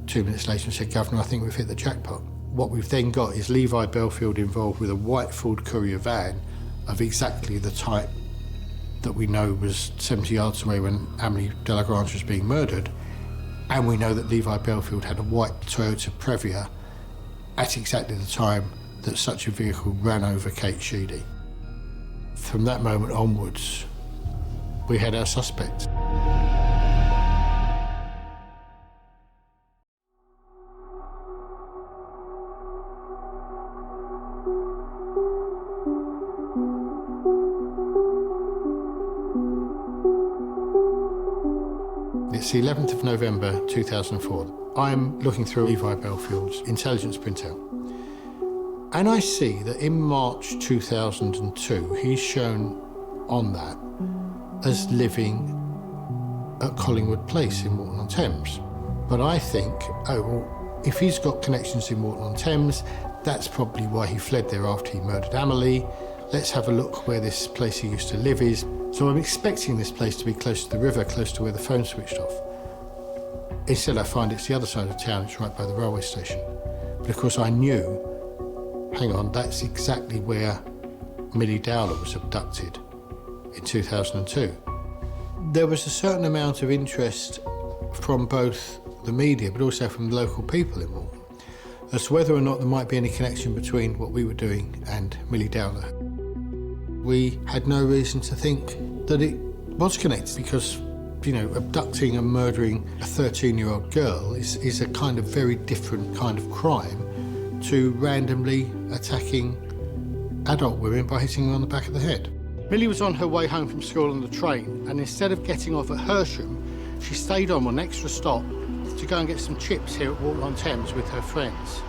2 minutes later and said, Governor, I think we've hit the jackpot. What we've then got is Levi Bellfield involved with a white Ford Courier van of exactly the type that we know was 70 yards away when Amelie Delagrange was being murdered, and we know that Levi Bellfield had a white Toyota Previa at exactly the time that such a vehicle ran over Kate Sheedy. From that moment onwards, we had our suspect. It's the 11th of November 2004. I'm looking through Levi Bellfield's intelligence printout, and I see that in March 2002 he's shown on that as living at Collingwood Place in Walton-on-Thames. But I think, oh, well, if he's got connections in Walton-on-Thames, that's probably why he fled there after he murdered Emily. Let's have a look where this place he used to live is. So I'm expecting this place to be close to the river, close to where the phone switched off. Instead, I find it's the other side of town, it's right by the railway station. But of course I knew, hang on, that's exactly where Millie Dowler was abducted in 2002. There was a certain amount of interest from both the media but also from the local people in Walton as to whether or not there might be any connection between what we were doing and Millie Dowler. We had no reason to think that it was connected because, you know, abducting and murdering a 13-year-old girl is a kind of very different kind of crime to randomly attacking adult women by hitting them on the back of the head. Millie was on her way home from school on the train, and instead of getting off at Hersham, she stayed on an extra stop to go and get some chips here at Walton-on-Thames with her friends.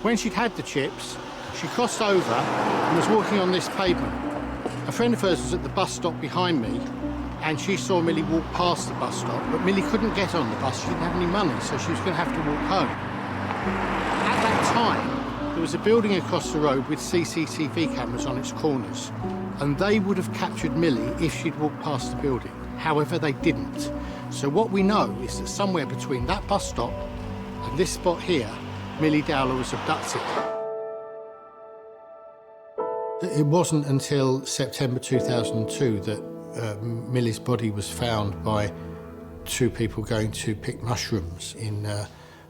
When she'd had the chips, she crossed over and was walking on this pavement. A friend of hers was at the bus stop behind me, and she saw Millie walk past the bus stop, but Millie couldn't get on the bus. She didn't have any money, so she was going to have to walk home. At that time, there was a building across the road with CCTV cameras on its corners, and they would have captured Millie if she'd walked past the building. However, they didn't. So what we know is that somewhere between that bus stop and this spot here, Millie Dowler was abducted. It wasn't until September 2002 that Millie's body was found by two people going to pick mushrooms in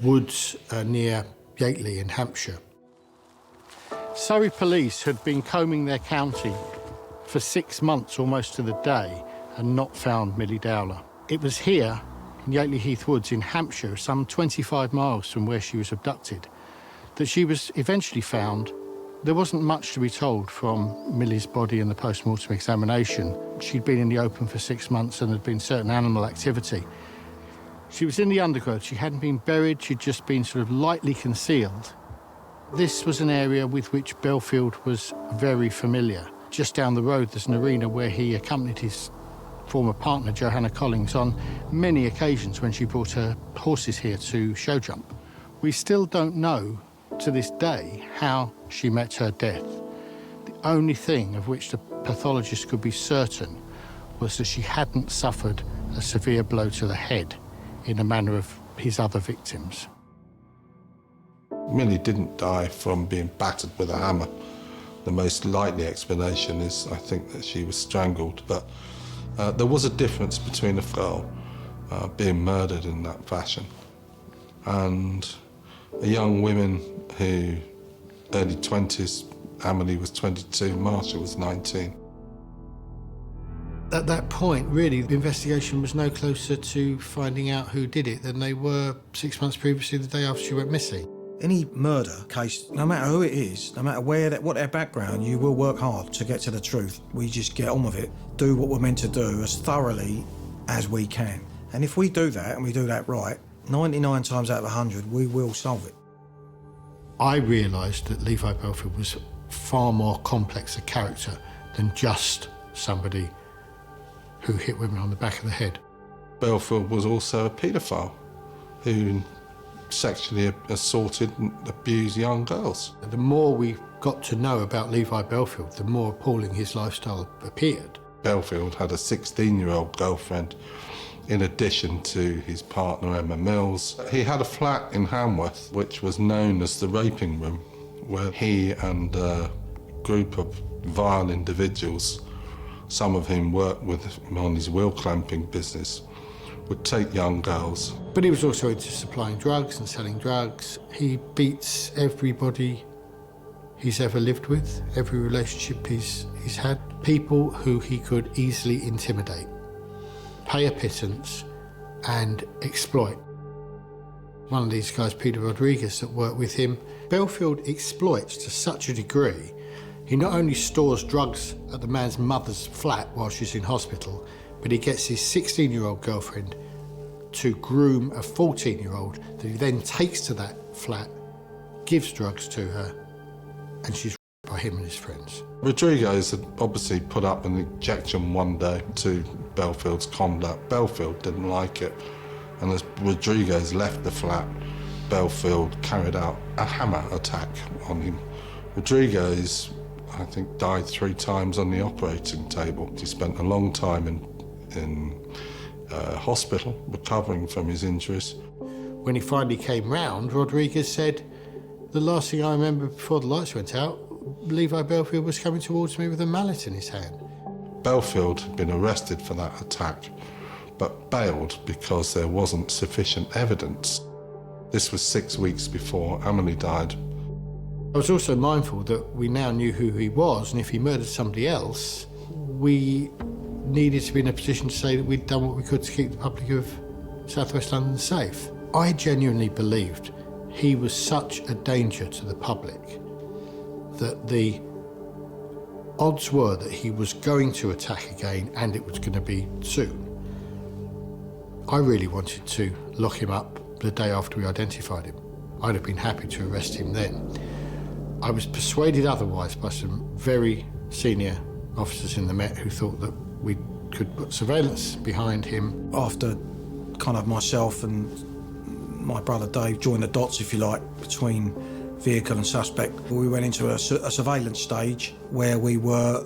woods near Yateley in Hampshire. Surry Police had been combing their county for 6 months, almost to the day, and not found Millie Dowler. It was here, in Yateley Heath Woods in Hampshire, some 25 miles from where she was abducted, that she was eventually found. There wasn't much to be told from Millie's body in the post-mortem examination. She'd been in the open for 6 months and there'd been certain animal activity. She was in the undergrowth. She hadn't been buried. She'd just been sort of lightly concealed. This was an area with which Bellfield was very familiar. Just down the road, there's an arena where he accompanied his former partner, Johanna Collins, on many occasions when she brought her horses here to show jump. We still don't know, to this day, how she met her death. The only thing of which the pathologist could be certain was that she hadn't suffered a severe blow to the head in the manner of his other victims. Millie didn't die from being battered with a hammer. The most likely explanation is, I think, that she was strangled, but there was a difference between a girl being murdered in that fashion and a young woman who, early 20s, Emily was 22, Marsha was 19. At that point, really, the investigation was no closer to finding out who did it than they were 6 months previously, the day after she went missing. Any murder case, no matter who it is, no matter what their background, you will work hard to get to the truth. We just get on with it, do what we're meant to do as thoroughly as we can. And if we do that, and we do that right, 99 times out of 100, we will solve it. I realised that Levi Bellfield was far more complex a character than just somebody who hit women on the back of the head. Bellfield was also a paedophile who sexually assaulted and abused young girls. The more we got to know about Levi Bellfield, the more appalling his lifestyle appeared. Bellfield had a 16-year-old girlfriend in addition to his partner Emma Mills. He had a flat in Hamworth which was known as the raping room, where he and a group of vile individuals, some of whom worked with him on his wheel clamping business, would take young girls. But he was also into supplying drugs and selling drugs. He beats everybody he's ever lived with, every relationship he's had. People who he could easily intimidate, pay a pittance and exploit. One of these guys, Peter Rodriguez, that worked with him, Bellfield exploits to such a degree. He not only stores drugs at the man's mother's flat while she's in hospital, but he gets his 16-year-old girlfriend to groom a 14-year-old that he then takes to that flat, gives drugs to her, and she's raped by him and his friends. Rodriguez had obviously put up an objection one day to Bellfield's conduct. Bellfield didn't like it, and as Rodriguez left the flat, Bellfield carried out a hammer attack on him. Rodriguez, I think, died 3 times on the operating table. He spent a long time in hospital recovering from his injuries. When he finally came round, Rodriguez said, "The last thing I remember before the lights went out, Levi Bellfield was coming towards me with a mallet in his hand." Bellfield had been arrested for that attack, but bailed because there wasn't sufficient evidence. This was 6 weeks before Emily died. I was also mindful that we now knew who he was, and if he murdered somebody else, we needed to be in a position to say that we'd done what we could to keep the public of South West London safe. I genuinely believed he was such a danger to the public that the odds were that he was going to attack again, and it was going to be soon. I really wanted to lock him up the day after we identified him. I'd have been happy to arrest him then. I was persuaded otherwise by some very senior officers in the Met who thought that we could put surveillance behind him. After kind of myself and my brother Dave joined the dots, if you like, between vehicle and suspect, we went into a surveillance stage where we were,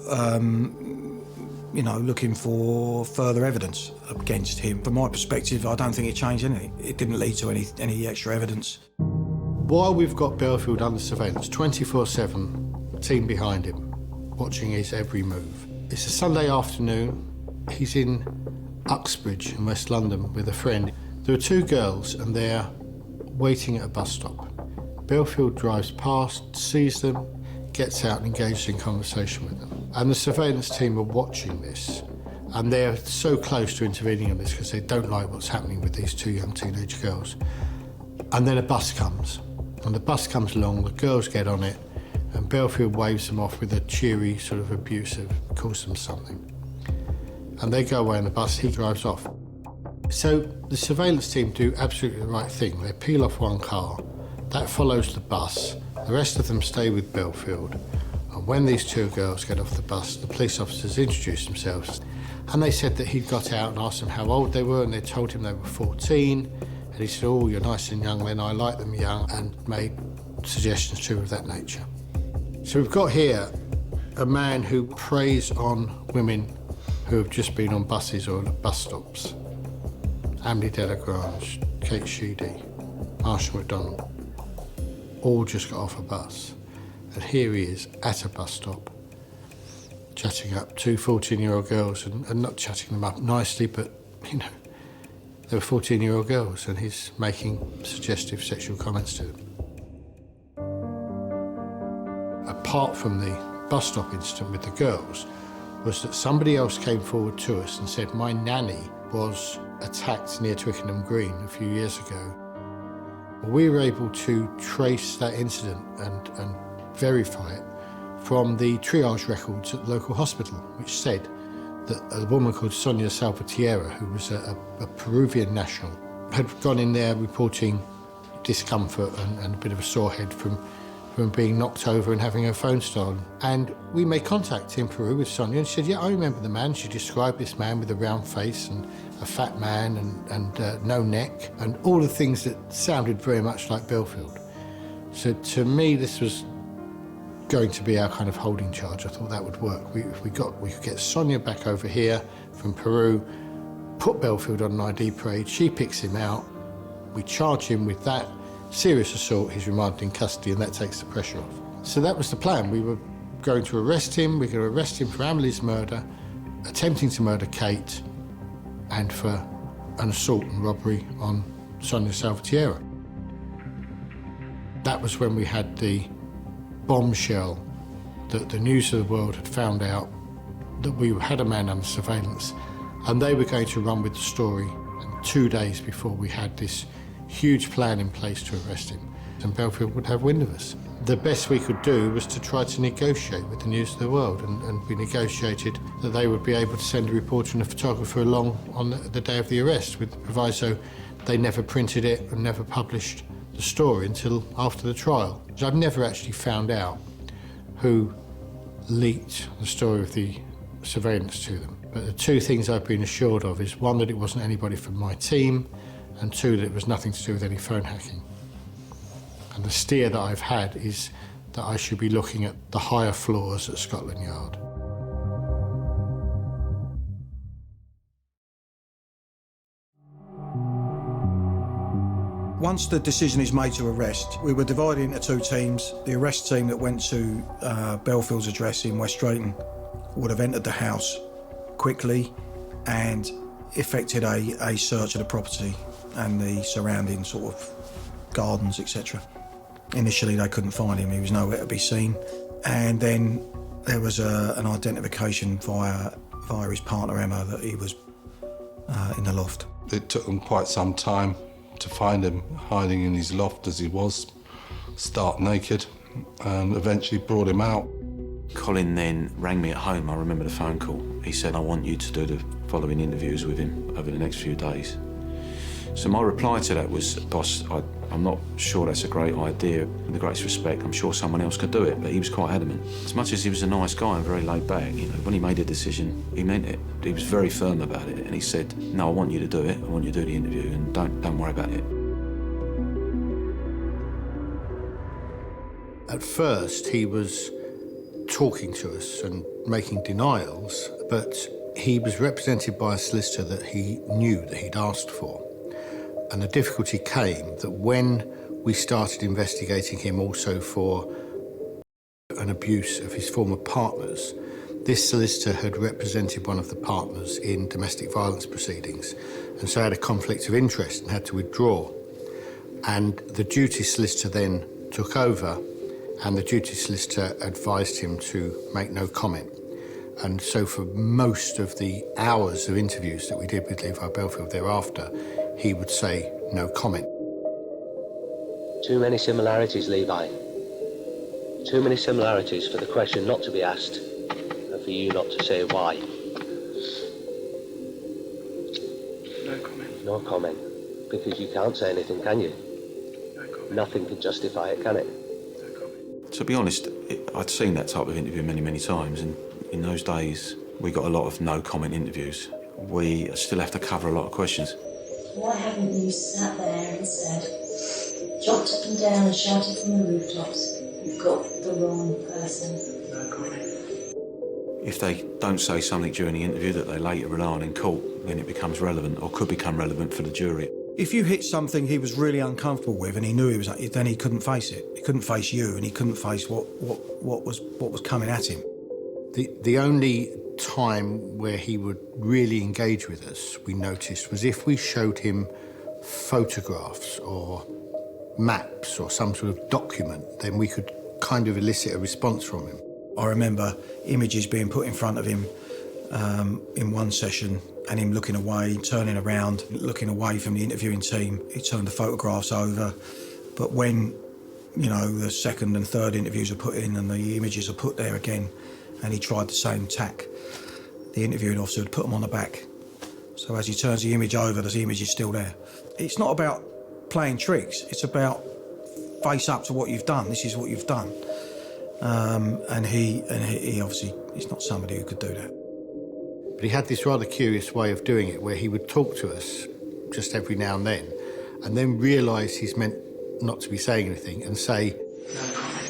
looking for further evidence against him. From my perspective, I don't think it changed anything. It didn't lead to any extra evidence. While we've got Bellfield under surveillance, 24/7, team behind him, watching his every move. It's a Sunday afternoon. He's in Uxbridge in West London with a friend. There are 2 girls and they're waiting at a bus stop. Bellfield drives past, sees them, gets out and engages in conversation with them. And the surveillance team are watching this, and they're so close to intervening on this because they don't like what's happening with these 2 young teenage girls. And then a bus comes, and the bus comes along, the girls get on it, and Bellfield waves them off with a cheery, sort of abusive, calls them something. And they go away on the bus, he drives off. So the surveillance team do absolutely the right thing. They peel off one car, that follows the bus, the rest of them stay with Bellfield, and when these 2 girls get off the bus, the police officers introduce themselves, and they said that he'd got out and asked them how old they were, and they told him they were 14, and he said, "Oh, you're nice and young then, I like them young," and made suggestions too of that nature. So we've got here a man who preys on women who have just been on buses or at bus stops. Emily Delagrange, Kate Sheedy, Marshall McDonald, all just got off a bus. And here he is at a bus stop, chatting up 2 14-year-old girls, and not chatting them up nicely, but, they were 14-year-old girls, and he's making suggestive sexual comments to them. Apart from the bus stop incident with the girls, was that somebody else came forward to us and said, "My nanny was attacked near Twickenham Green a few years ago." We were able to trace that incident and verify it from the triage records at the local hospital, which said that a woman called Sonia Salvatierra, who was a Peruvian national, had gone in there reporting discomfort and a bit of a sore head from being knocked over and having her phone stolen. And we made contact in Peru with Sonia, and she said, "Yeah, I remember the man." She described this man with a round face and a fat man and no neck, and all the things that sounded very much like Bellfield. So to me, this was going to be our kind of holding charge. I thought that would work. We could get Sonia back over here from Peru, put Bellfield on an ID parade, she picks him out, we charge him with that, serious assault, he's remanded in custody, and that takes the pressure off. So that was the plan. We were going to arrest him, we were going to arrest him for Emily's murder, attempting to murder Kate, and for an assault and robbery on Sonia Salvatierra. That was when we had the bombshell that the news of the world had found out that we had a man under surveillance, and they were going to run with the story. And 2 days before we had this huge plan in place to arrest him, and Bellfield would have wind of us. The best we could do was to try to negotiate with the News of the World, and we negotiated that they would be able to send a reporter and a photographer along on the day of the arrest, with the proviso they never printed it and never published the story until after the trial. I've never actually found out who leaked the story of the surveillance to them. But the two things I've been assured of is, one, that it wasn't anybody from my team, and two, that it was nothing to do with any phone hacking. And the steer that I've had is that I should be looking at the higher floors at Scotland Yard. Once the decision is made to arrest, we were divided into two teams. The arrest team that went to Bellfield's address in West Drayton would have entered the house quickly and effected a search of the property and the surrounding sort of gardens, etc. Initially, they couldn't find him. He was nowhere to be seen. And then there was an identification via his partner, Emma, that he was in the loft. It took them quite some time to find him hiding in his loft as he was, stark naked, and eventually brought him out. Colin then rang me at home. I remember the phone call. He said, I want you to do the following interviews with him over the next few days. So my reply to that was, boss, I'm not sure that's a great idea. With the greatest respect, I'm sure someone else could do it, but he was quite adamant. As much as he was a nice guy and very laid back, you know, when he made a decision, he meant it. He was very firm about it, and he said, no, I want you to do it. I want you to do the interview, and don't worry about it. At first, he was talking to us and making denials, but he was represented by a solicitor that he knew that he'd asked for. And the difficulty came that when we started investigating him also for an abuse of his former partners, this solicitor had represented one of the partners in domestic violence proceedings, and so had a conflict of interest and had to withdraw. And the duty solicitor then took over, and the duty solicitor advised him to make no comment. And so for most of the hours of interviews that we did with Levi Bellfield thereafter, he would say no comment. Too many similarities, Levi. Too many similarities for the question not to be asked, and for you not to say why. No comment. No comment. Because you can't say anything, can you? No comment. Nothing can justify it, can it? No comment. To be honest, I'd seen that type of interview many, many times, and in those days, we got a lot of no-comment interviews. We still have to cover a lot of questions. Why haven't you sat there and said, jumped up and down and shouted from the rooftops, you've got the wrong person? No comment. If they don't say something during the interview that they later rely on in court, then it becomes relevant, or could become relevant for the jury. If you hit something he was really uncomfortable with and he knew he was, then he couldn't face it. He couldn't face you, and he couldn't face what was coming at him. The only time where he would really engage with us, we noticed, was if we showed him photographs or maps or some sort of document, then we could kind of elicit a response from him. I remember images being put in front of him in one session, and him looking away, turning around, looking away from the interviewing team. He turned the photographs over, but when, you know, the second and third interviews are put in and the images are put there again, and he tried the same tack, the interviewing officer would put them on the back. So as he turns the image over, the image is still there. It's not about playing tricks, it's about face up to what you've done. This is what you've done. And he obviously is not somebody who could do that. But he had this rather curious way of doing it, where he would talk to us just every now and then realise he's meant not to be saying anything and say, No comment.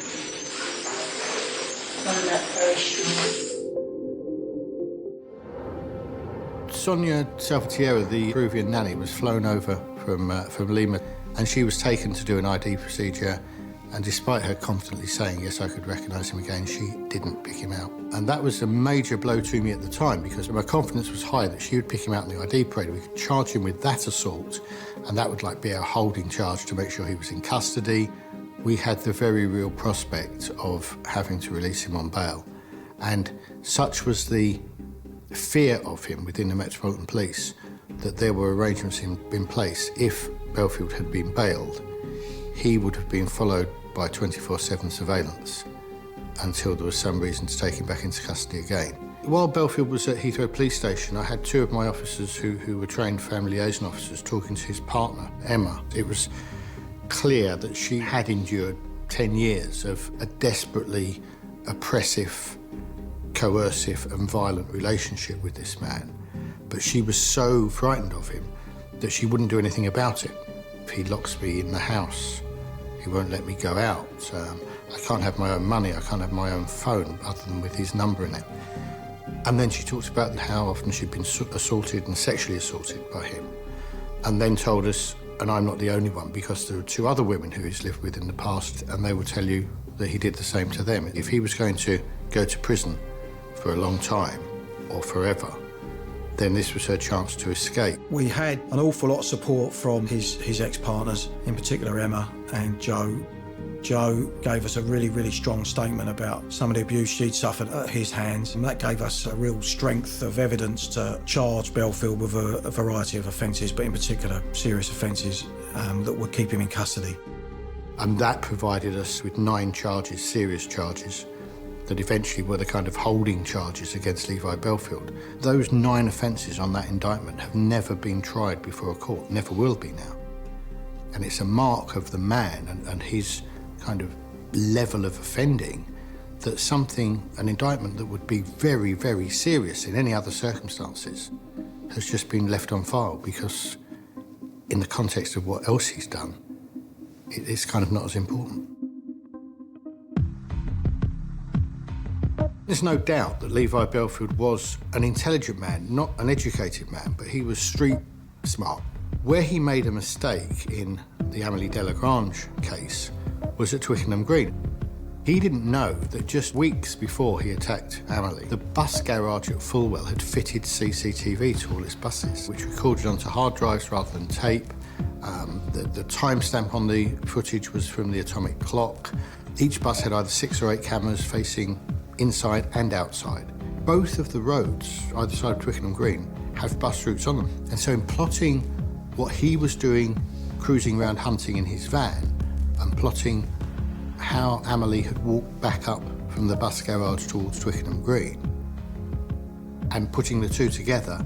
Find that very strong. Sonia Salvatierra, the Peruvian nanny, was flown over from Lima, and she was taken to do an ID procedure, and despite her confidently saying, yes, I could recognise him again, she didn't pick him out. And that was a major blow to me at the time, because my confidence was high that she would pick him out in the ID parade. We could charge him with that assault, and that would be our holding charge to make sure he was in custody. We had the very real prospect of having to release him on bail. And such was the fear of him within the Metropolitan Police that there were arrangements in place. If Bellfield had been bailed, he would have been followed by 24/7 surveillance until there was some reason to take him back into custody again. While Bellfield was at Heathrow Police Station, I had two of my officers who were trained family liaison officers talking to his partner, Emma. It was clear that she had endured 10 years of a desperately oppressive, coercive and violent relationship with this man. But she was so frightened of him that she wouldn't do anything about it. If he locks me in the house, he won't let me go out. I can't have my own money, I can't have my own phone other than with his number in it. And then she talked about how often she'd been assaulted and sexually assaulted by him. And then told us, and I'm not the only one, because there are two other women who he's lived with in the past, and they will tell you that he did the same to them. If he was going to go to prison for a long time, or forever, then this was her chance to escape. We had an awful lot of support from his ex-partners, in particular Emma and Joe. Joe gave us a really, really strong statement about some of the abuse she'd suffered at his hands, and that gave us a real strength of evidence to charge Bellfield with a variety of offences, but in particular serious offences that would keep him in custody. And that provided us with 9 charges, serious charges, that eventually were the kind of holding charges against Levi Bellfield. Those 9 offences on that indictment have never been tried before a court, never will be now. And it's a mark of the man and his kind of level of offending that an indictment that would be very, very serious in any other circumstances has just been left on file because in the context of what else he's done, it's kind of not as important. There's no doubt that Levi Bellfield was an intelligent man, not an educated man, but he was street smart. Where he made a mistake in the Millie Dowler case was at Twickenham Green. He didn't know that just weeks before he attacked Amelie, the bus garage at Fulwell had fitted CCTV to all its buses, which recorded onto hard drives rather than tape. The timestamp on the footage was from the atomic clock. Each bus had either 6 or 8 cameras facing inside and outside. Both of the roads, either side of Twickenham Green, have bus routes on them. And so in plotting what he was doing, cruising around hunting in his van, and plotting how Amelie had walked back up from the bus garage towards Twickenham Green, and putting the two together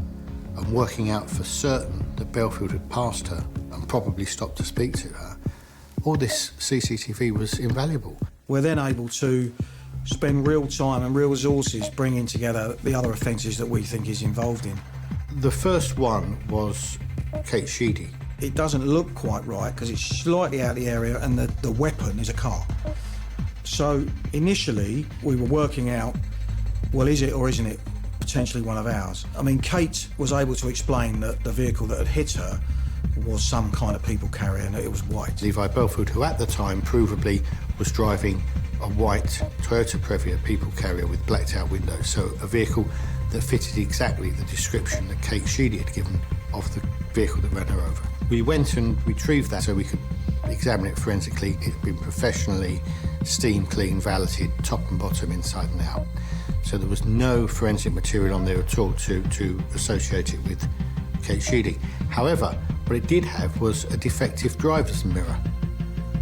and working out for certain that Bellfield had passed her and probably stopped to speak to her, all this CCTV was invaluable. We're then able to spend real time and real resources bringing together the other offences that we think he's involved in. The first one was Kate Sheedy. It doesn't look quite right because it's slightly out of the area and the weapon is a car. So initially we were working out, well, is it or isn't it potentially one of ours? I mean, Kate was able to explain that the vehicle that had hit her was some kind of people carrier and that it was white. Levi Bellfield, who at the time provably was driving a white Toyota Previa people carrier with blacked out windows, so a vehicle that fitted exactly the description that Kate Sheedy had given of the vehicle that ran her over. We went and retrieved that so we could examine it forensically. It had been professionally steam clean, valeted, top and bottom, inside and out. So there was no forensic material on there at all to associate it with Kate Sheedy. However, what it did have was a defective driver's mirror.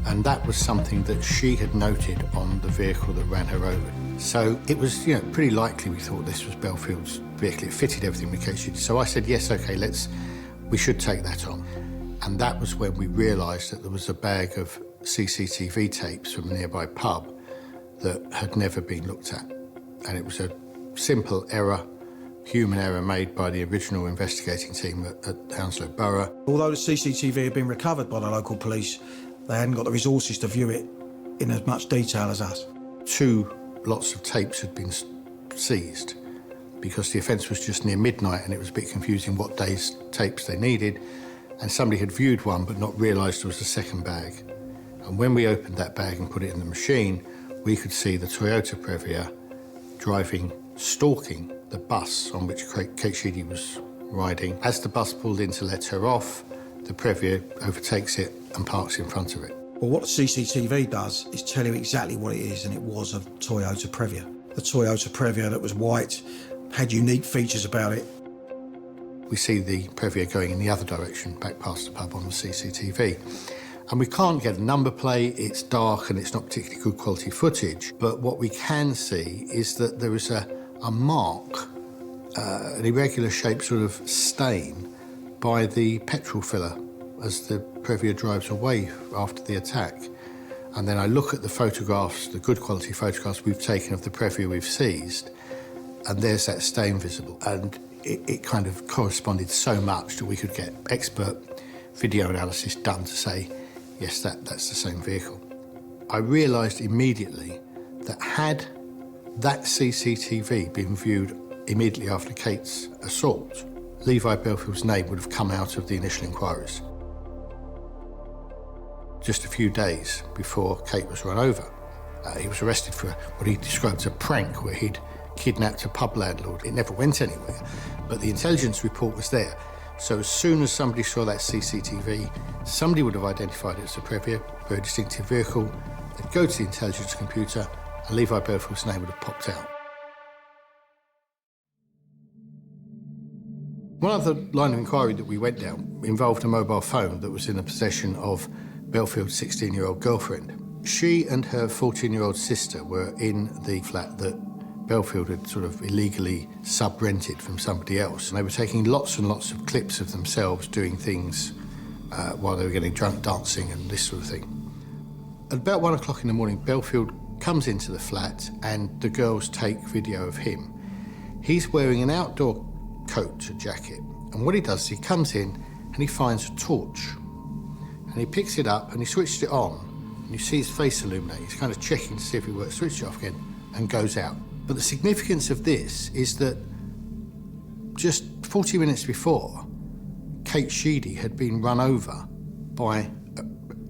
And that was something that she had noted on the vehicle that ran her over. So it was, pretty likely we thought this was Bellfield's vehicle. It fitted everything with Kate Sheedy. So I said, yes, OK, we should take that on. And that was when we realised that there was a bag of CCTV tapes from a nearby pub that had never been looked at. And it was a simple error, human error made by the original investigating team at Hounslow Borough. Although the CCTV had been recovered by the local police, they hadn't got the resources to view it in as much detail as us. 2 lots of tapes had been seized because the offence was just near midnight and it was a bit confusing what day's tapes they needed. And somebody had viewed one but not realised there was a second bag. And when we opened that bag and put it in the machine, we could see the Toyota Previa stalking the bus on which Kate Sheedy was riding. As the bus pulled in to let her off, the Previa overtakes it and parks in front of it. Well, what the CCTV does is tell you exactly what it is, and it was a Toyota Previa. The Toyota Previa that was white, had unique features about it. We see the Previa going in the other direction, back past the pub on the CCTV. And we can't get a number plate, it's dark and it's not particularly good quality footage, but what we can see is that there is a mark, an irregular shaped sort of stain by the petrol filler as the Previa drives away after the attack. And then I look at the photographs, the good quality photographs we've taken of the Previa we've seized, and there's that stain visible. And it kind of corresponded so much that we could get expert video analysis done to say, yes, that's the same vehicle. I realised immediately that had that CCTV been viewed immediately after Kate's assault, Levi Bellfield's name would have come out of the initial inquiries. Just a few days before Kate was run over, he was arrested for what he described as a prank where he'd kidnapped a pub landlord. It never went anywhere, but the intelligence report was there. So as soon as somebody saw that CCTV, somebody would have identified it as a Previa, a very distinctive vehicle. They'd go to the intelligence computer and Levi Bellfield's name would have popped out. One other line of inquiry that we went down involved a mobile phone that was in the possession of Bellfield's 16-year-old girlfriend. She and her 14-year-old sister were in the flat that Bellfield had sort of illegally sub-rented from somebody else. And they were taking lots and lots of clips of themselves doing things while they were getting drunk, dancing and this sort of thing. At about 1 o'clock in the morning, Bellfield comes into the flat and the girls take video of him. He's wearing an outdoor coat and jacket. And what he does is he comes in and he finds a torch. And he picks it up and he switches it on. And you see his face illuminate. He's kind of checking to see if it works, switches it off again and goes out. But the significance of this is that just 40 minutes before, Kate Sheedy had been run over by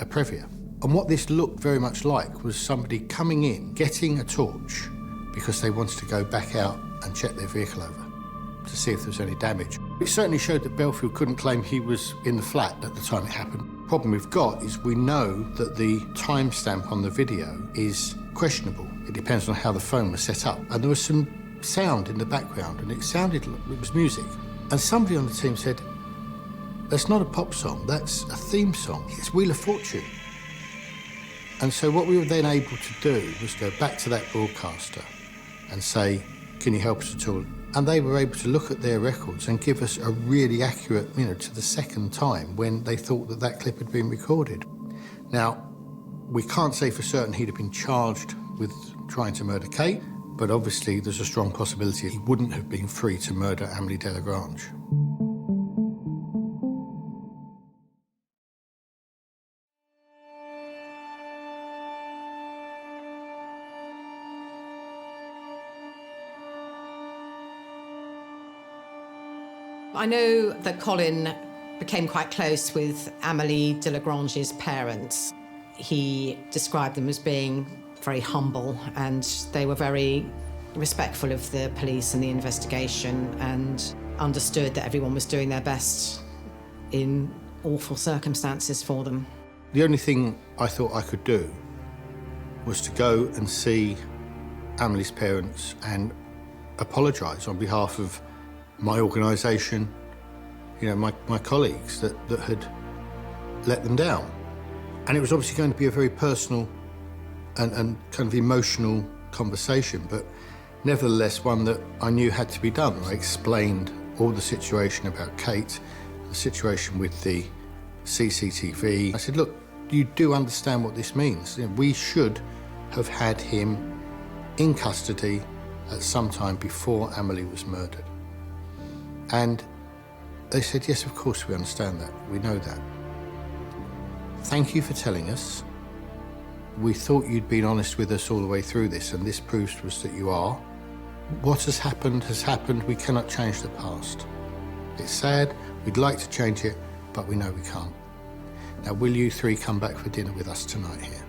a Previa. And what this looked very much like was somebody coming in, getting a torch because they wanted to go back out and check their vehicle over to see if there was any damage. It certainly showed that Bellfield couldn't claim he was in the flat at the time it happened. The problem we've got is we know that the timestamp on the video is questionable. It depends on how the phone was set up. And there was some sound in the background, and it sounded like it was music. And somebody on the team said, that's not a pop song, that's a theme song. It's Wheel of Fortune. And so what we were then able to do was go back to that broadcaster and say, can you help us at all? And they were able to look at their records and give us a really accurate, to the second time when they thought that that clip had been recorded. Now, we can't say for certain he'd have been charged with trying to murder Kate, but obviously there's a strong possibility he wouldn't have been free to murder Amelie Delagrange. I know that Colin became quite close with Amelie Delagrange's parents. He described them as being very humble and they were very respectful of the police and the investigation and understood that everyone was doing their best in awful circumstances for them. The only thing I thought I could do was to go and see Amelie's parents and apologise on behalf of my organisation, my colleagues that had let them down. And it was obviously going to be a very personal and kind of emotional conversation, but nevertheless one that I knew had to be done. I explained all the situation about Kate, the situation with the CCTV. I said, look, you do understand what this means. We should have had him in custody at some time before Amelie was murdered. And they said, yes, of course we understand that, we know that. Thank you for telling us. We thought you'd been honest with us all the way through this, and this proves to us that you are. What has happened, we cannot change the past. It's sad, we'd like to change it, but we know we can't. Now, will you three come back for dinner with us tonight here?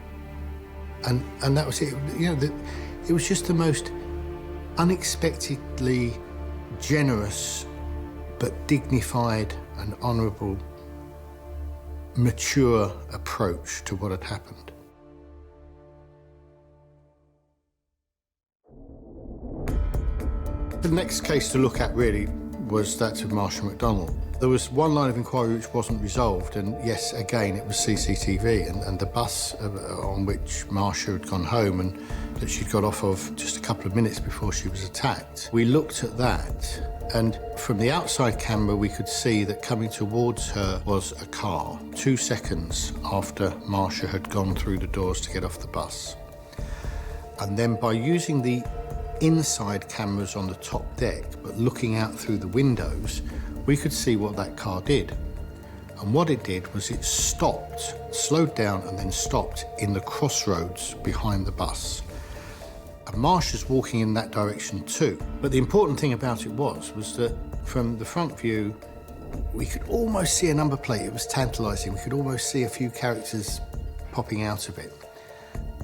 And that was it. It was just the most unexpectedly generous but dignified and honourable, mature approach to what had happened. The next case to look at really was that of Marsha McDonald. There was one line of inquiry which wasn't resolved, and yes, again, it was CCTV and the bus on which Marsha had gone home and that she'd got off of just a couple of minutes before she was attacked. We looked at that, and from the outside camera, we could see that coming towards her was a car 2 seconds after Marsha had gone through the doors to get off the bus. And then by using the inside cameras on the top deck, but looking out through the windows, we could see what that car did. And what it did was it stopped, slowed down and then stopped in the crossroads behind the bus. And Marsha's walking in that direction too. But the important thing about it was that from the front view, we could almost see a number plate. It was tantalising. We could almost see a few characters popping out of it.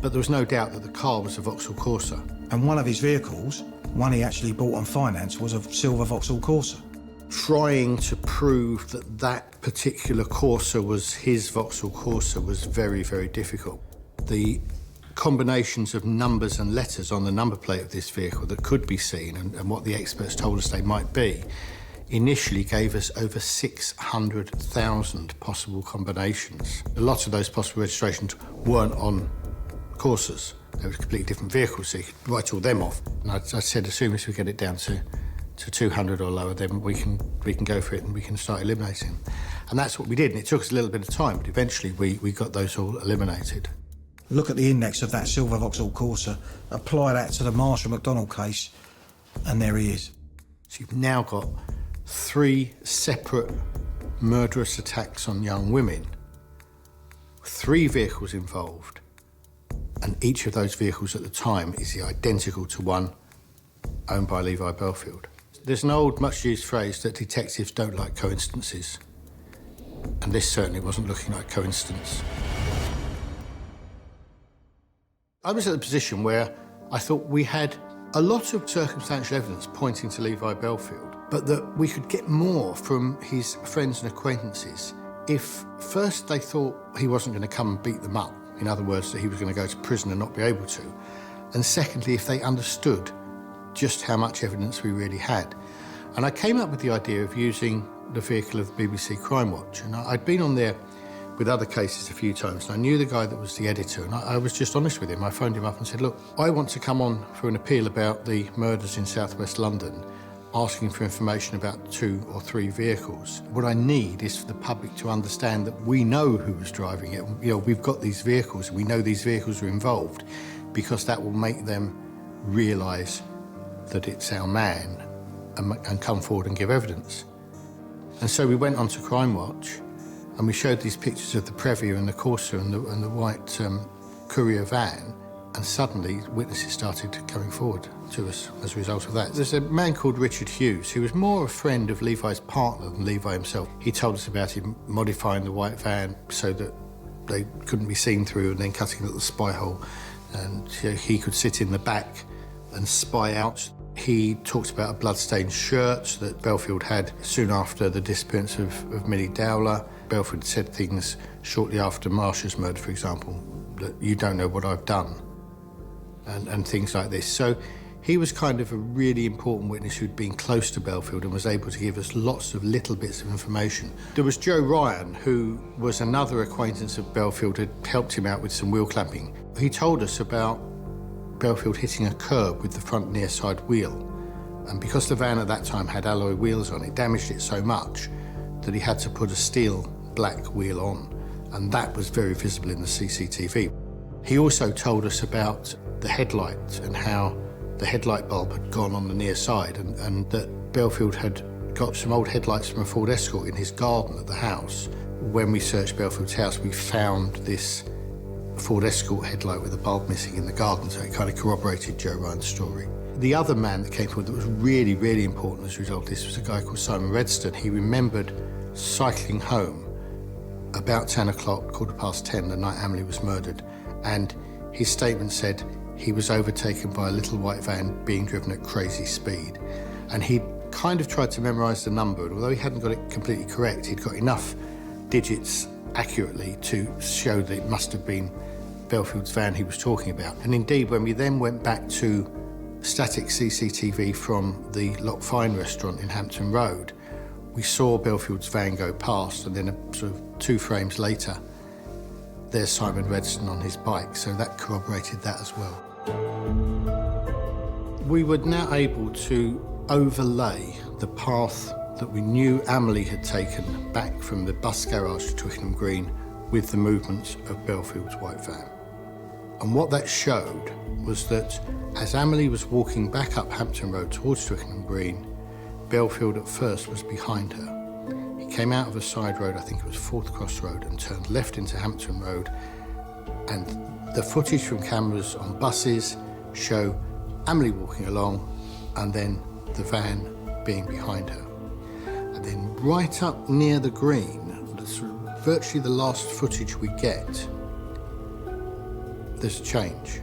But there was no doubt that the car was a Vauxhall Corsa. And one of his vehicles, one he actually bought on finance, was a silver Vauxhall Corsa. Trying to prove that that particular Corsa was his Vauxhall Corsa was very, very difficult. The combinations of numbers and letters on the number plate of this vehicle that could be seen and what the experts told us they might be initially gave us over 600,000 possible combinations. A lot of those possible registrations weren't on Corsas. They were completely different vehicles, so you could write all them off. And I said, as soon as we get it down to 200 or lower, then we can go for it and we can start eliminating. And that's what we did, and it took us a little bit of time, but eventually we got those all eliminated. Look at the index of that silver Vauxhall Corsa, apply that to the Marsha McDonald case, and there he is. So you've now got 3 separate murderous attacks on young women, 3 vehicles involved, and each of those vehicles at the time is identical to one owned by Levi Bellfield. There's an old, much-used phrase that detectives don't like coincidences, and this certainly wasn't looking like coincidence. I was at the position where I thought we had a lot of circumstantial evidence pointing to Levi Bellfield, but that we could get more from his friends and acquaintances if first they thought he wasn't going to come and beat them up, in other words, that he was going to go to prison and not be able to, and secondly, if they understood just how much evidence we really had. And I came up with the idea of using the vehicle of the BBC Crime Watch, and I'd been on there with other cases a few times, and I knew the guy that was the editor, and I was just honest with him. I phoned him up and said, look, I want to come on for an appeal about the murders in southwest London, asking for information about 2 or 3 vehicles. What I need is for the public to understand that we know who was driving it. You know, we've got these vehicles, we know these vehicles are involved, because that will make them realise that it's our man and come forward and give evidence. And so we went on to Crime Watch and we showed these pictures of the Previa and the Corsa and the white courier van, and suddenly witnesses started coming forward to us as a result of that. There's a man called Richard Hughes who was more a friend of Levi's partner than Levi himself. He told us about him modifying the white van so that they couldn't be seen through and then cutting a little spy hole, and he could sit in the back and spy out. He talked about a blood-stained shirt that Bellfield had soon after the disappearance of Millie Dowler. Bellfield said things shortly after Marsha's murder, for example, that you don't know what I've done, and things like this. So he was kind of a really important witness who'd been close to Bellfield and was able to give us lots of little bits of information. There was Joe Ryan, who was another acquaintance of Bellfield, had helped him out with some wheel clamping. He told us about Bellfield hitting a curb with the front near side wheel, and because the van at that time had alloy wheels on, it damaged it so much that he had to put a steel black wheel on, and that was very visible in the CCTV. He also told us about the headlight and how the headlight bulb had gone on the near side, and that Bellfield had got some old headlights from a Ford Escort in his garden at the house. When we searched Bellfield's house, we found this Ford Escort headlight with a bulb missing in the garden, so it kind of corroborated Joe Ryan's story. The other man that came forward that was really, really important as a result of this was a guy called Simon Redston. He remembered cycling home about 10 o'clock, 10:15, the night Emily was murdered, and his statement said he was overtaken by a little white van being driven at crazy speed. And he kind of tried to memorise the number, and although he hadn't got it completely correct, he'd got enough digits accurately to show that it must have been Bellfield's van he was talking about. And indeed, when we then went back to static CCTV from the Loch Fyne restaurant in Hampton Road, we saw Bellfield's van go past, and then sort of 2 frames later, there's Simon Redston on his bike, so that corroborated that as well. We were now able to overlay the path that we knew Amelie had taken back from the bus garage to Twickenham Green with the movements of Bellfield's white van. And what that showed was that as Amelie was walking back up Hampton Road towards Twickenham Green, Bellfield at first was behind her. He came out of a side road, I think it was Fourth Cross Road, and turned left into Hampton Road. And the footage from cameras on buses show Amelie walking along and then the van being behind her. And then right up near the green, that's virtually the last footage we get, there's a change.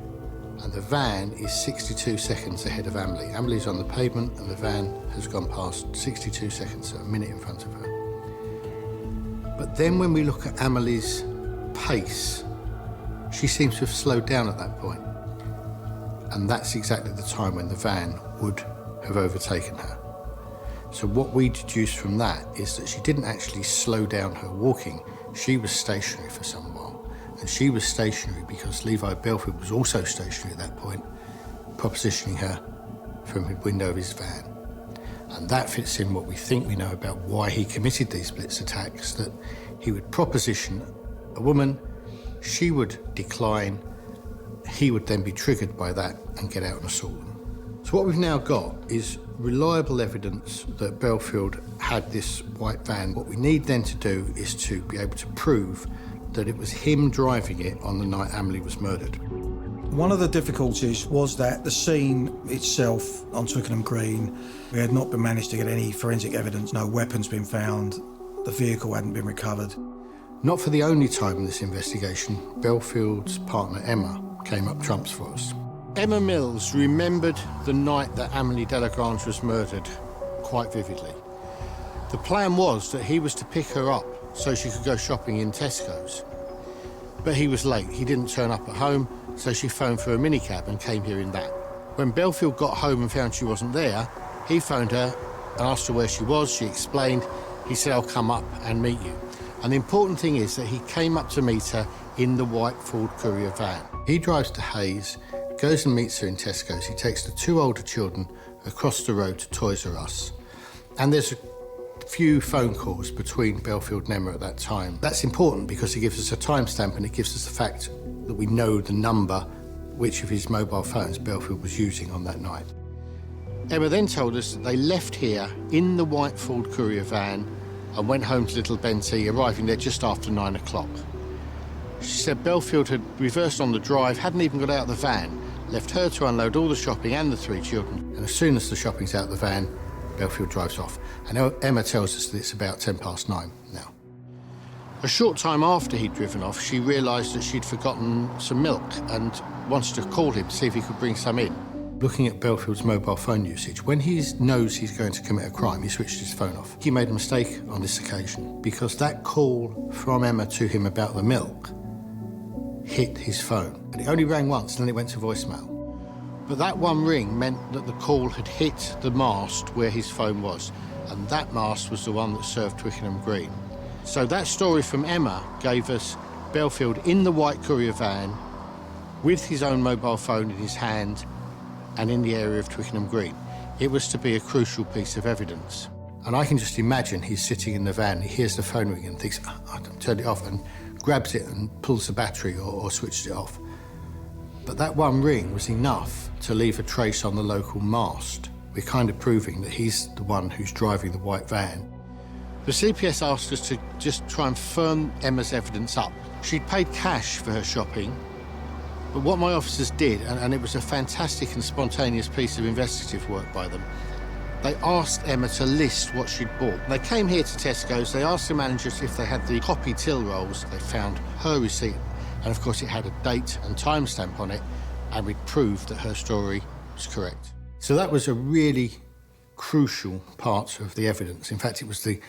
And the van is 62 seconds ahead of Amelie. Amelie's on the pavement and the van has gone past 62 seconds, so a minute in front of her. But then when we look at Amelie's pace, she seems to have slowed down at that point. And that's exactly the time when the van would have overtaken her. So what we deduce from that is that she didn't actually slow down her walking. She was stationary for some while. And she was stationary because Levi Bellfield was also stationary at that point, propositioning her from the window of his van. And that fits in what we think we know about why he committed these blitz attacks, that he would proposition a woman, she would decline, he would then be triggered by that and get out and assault them. So what we've now got is reliable evidence that Bellfield had this white van. What we need then to do is to be able to prove that it was him driving it on the night Amelie was murdered. One of the difficulties was that the scene itself on Twickenham Green, we had not managed to get any forensic evidence, no weapons been found, the vehicle hadn't been recovered. Not for the only time in this investigation, Bellfield's partner Emma came up trumps for us. Emma Mills remembered the night that Amelie Delagrange was murdered quite vividly. The plan was that he was to pick her up so she could go shopping in Tesco's. But he was late. He didn't turn up at home, so she phoned for a minicab and came here in that. When Bellfield got home and found she wasn't there, he phoned her and asked her where she was. She explained. He said, "I'll come up and meet you." And the important thing is that he came up to meet her in the white Ford Courier van. He drives to Hayes, goes and meets her in Tesco's. He takes the 2 older children across the road to Toys R Us. And there's a few phone calls between Bellfield and Emma at that time. That's important because it gives us a timestamp and it gives us the fact that we know the number which of his mobile phones Bellfield was using on that night. Emma then told us that they left here in the white Ford Courier van and went home to Little Benty, arriving there just after 9 o'clock. She said Bellfield had reversed on the drive, hadn't even got out of the van, left her to unload all the shopping and the 3 children, and as soon as the shopping's out of the van, Bellfield drives off. And Emma tells us that it's about 9:10 now. A short time after he'd driven off, she realised that she'd forgotten some milk and wanted to call him to see if he could bring some in. Looking at Bellfield's mobile phone usage, when he knows he's going to commit a crime, he switched his phone off. He made a mistake on this occasion because that call from Emma to him about the milk hit his phone. And it only rang once and then it went to voicemail. But that one ring meant that the call had hit the mast where his phone was, and that mast was the one that served Twickenham Green. So that story from Emma gave us Bellfield in the white Courier van with his own mobile phone in his hand and in the area of Twickenham Green. It was to be a crucial piece of evidence. And I can just imagine he's sitting in the van, he hears the phone ring and thinks, I can turn it off, and grabs it and pulls the battery or switches it off. But that one ring was enough to leave a trace on the local mast. We're kind of proving that he's the one who's driving the white van. The CPS asked us to just try and firm Emma's evidence up. She'd paid cash for her shopping, but what my officers did, and it was a fantastic and spontaneous piece of investigative work by them, they asked Emma to list what she'd bought. They came here to Tesco's, they asked the managers if they had the copy till rolls. They found her receipt, and of course it had a date and timestamp on it, and we'd proved that her story was correct. So that was a really crucial part of the evidence. In fact, it was the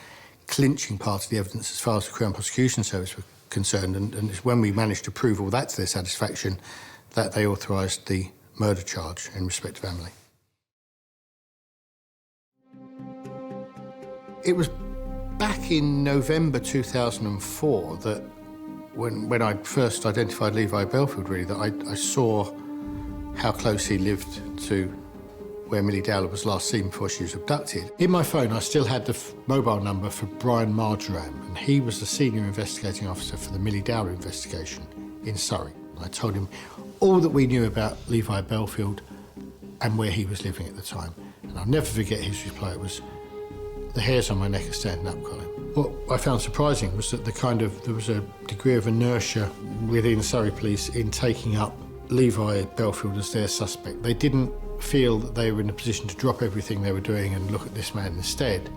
clinching part of the evidence as far as the Crown Prosecution Service were concerned, and it's when we managed to prove all that to their satisfaction that they authorised the murder charge in respect of Emily. It was back in November 2004 that when I first identified Levi Bellfield, really, that I saw how close he lived to where Millie Dowler was last seen before she was abducted. In my phone, I still had the mobile number for Brian Marjoram, and he was the senior investigating officer for the Millie Dowler investigation in Surrey. I told him all that we knew about Levi Bellfield and where he was living at the time. And I'll never forget his reply. It was, "The hairs on my neck are standing up, Colin." What I found surprising was that there was a degree of inertia within Sury Police in taking up Levi Bellfield as their suspect. They didn't feel that they were in a position to drop everything they were doing and look at this man instead.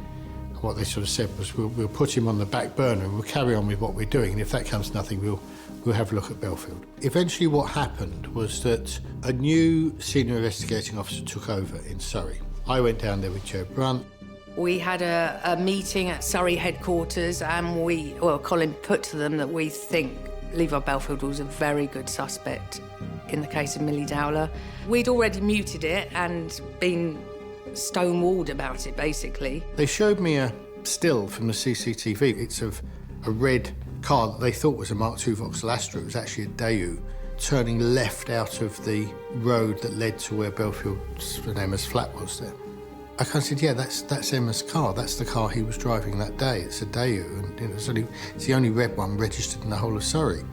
What they sort of said was, we'll put him on the back burner and we'll carry on with what we're doing, and if that comes to nothing, we'll have a look at Bellfield. Eventually what happened was that a new senior investigating officer took over in Surrey. I went down there with Joe Brunt. We had a meeting at Surrey headquarters, and Colin put to them that we think Levi Bellfield was a very good suspect in the case of Millie Dowler. We'd already muted it and been stonewalled about it, basically. They showed me a still from the CCTV. It's of a red car that they thought was a Mark II Vauxhall Astra. It was actually a Daewoo, turning left out of the road that led to where Bellfield's and Emma's flat was there. I kind of said, yeah, that's Emma's car. That's the car he was driving that day. It's a Daewoo, and it's the only red one registered in the whole of Surrey.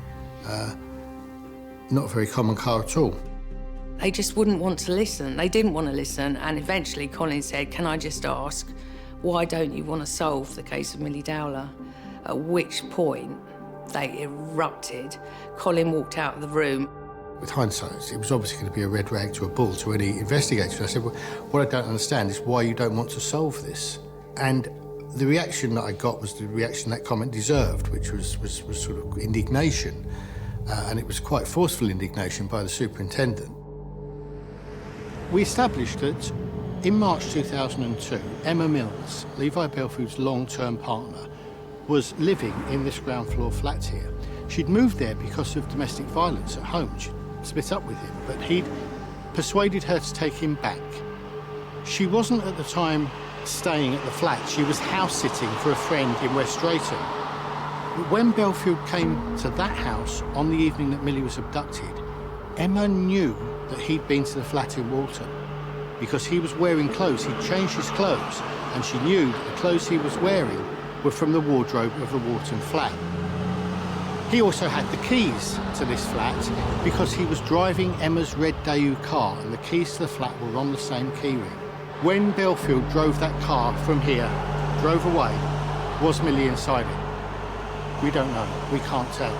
Not a very common car at all. They just wouldn't want to listen. They didn't want to listen, and eventually Colin said, "Can I just ask, why don't you want to solve the case of Millie Dowler?" At which point they erupted. Colin walked out of the room. With hindsight, it was obviously going to be a red rag to a bull to any investigator. I said, well, what I don't understand is why you don't want to solve this. And the reaction that I got was the reaction that comment deserved, which was sort of indignation. And it was quite forceful indignation by the superintendent. We established that in March 2002, Emma Mills, Levi Bellfield's long-term partner, was living in this ground floor flat here. She'd moved there because of domestic violence at home. She'd split up with him, but he'd persuaded her to take him back. She wasn't at the time staying at the flat. She was house-sitting for a friend in West Drayton. When Bellfield came to that house on the evening that Millie was abducted, Emma knew that he'd been to the flat in Walton because he was wearing clothes. He'd changed his clothes, and she knew that the clothes he was wearing were from the wardrobe of the Walton flat. He also had the keys to this flat because he was driving Emma's red Daewoo car, and the keys to the flat were on the same key ring. When Bellfield drove that car from here, drove away, was Millie inside it? We don't know. We can't tell.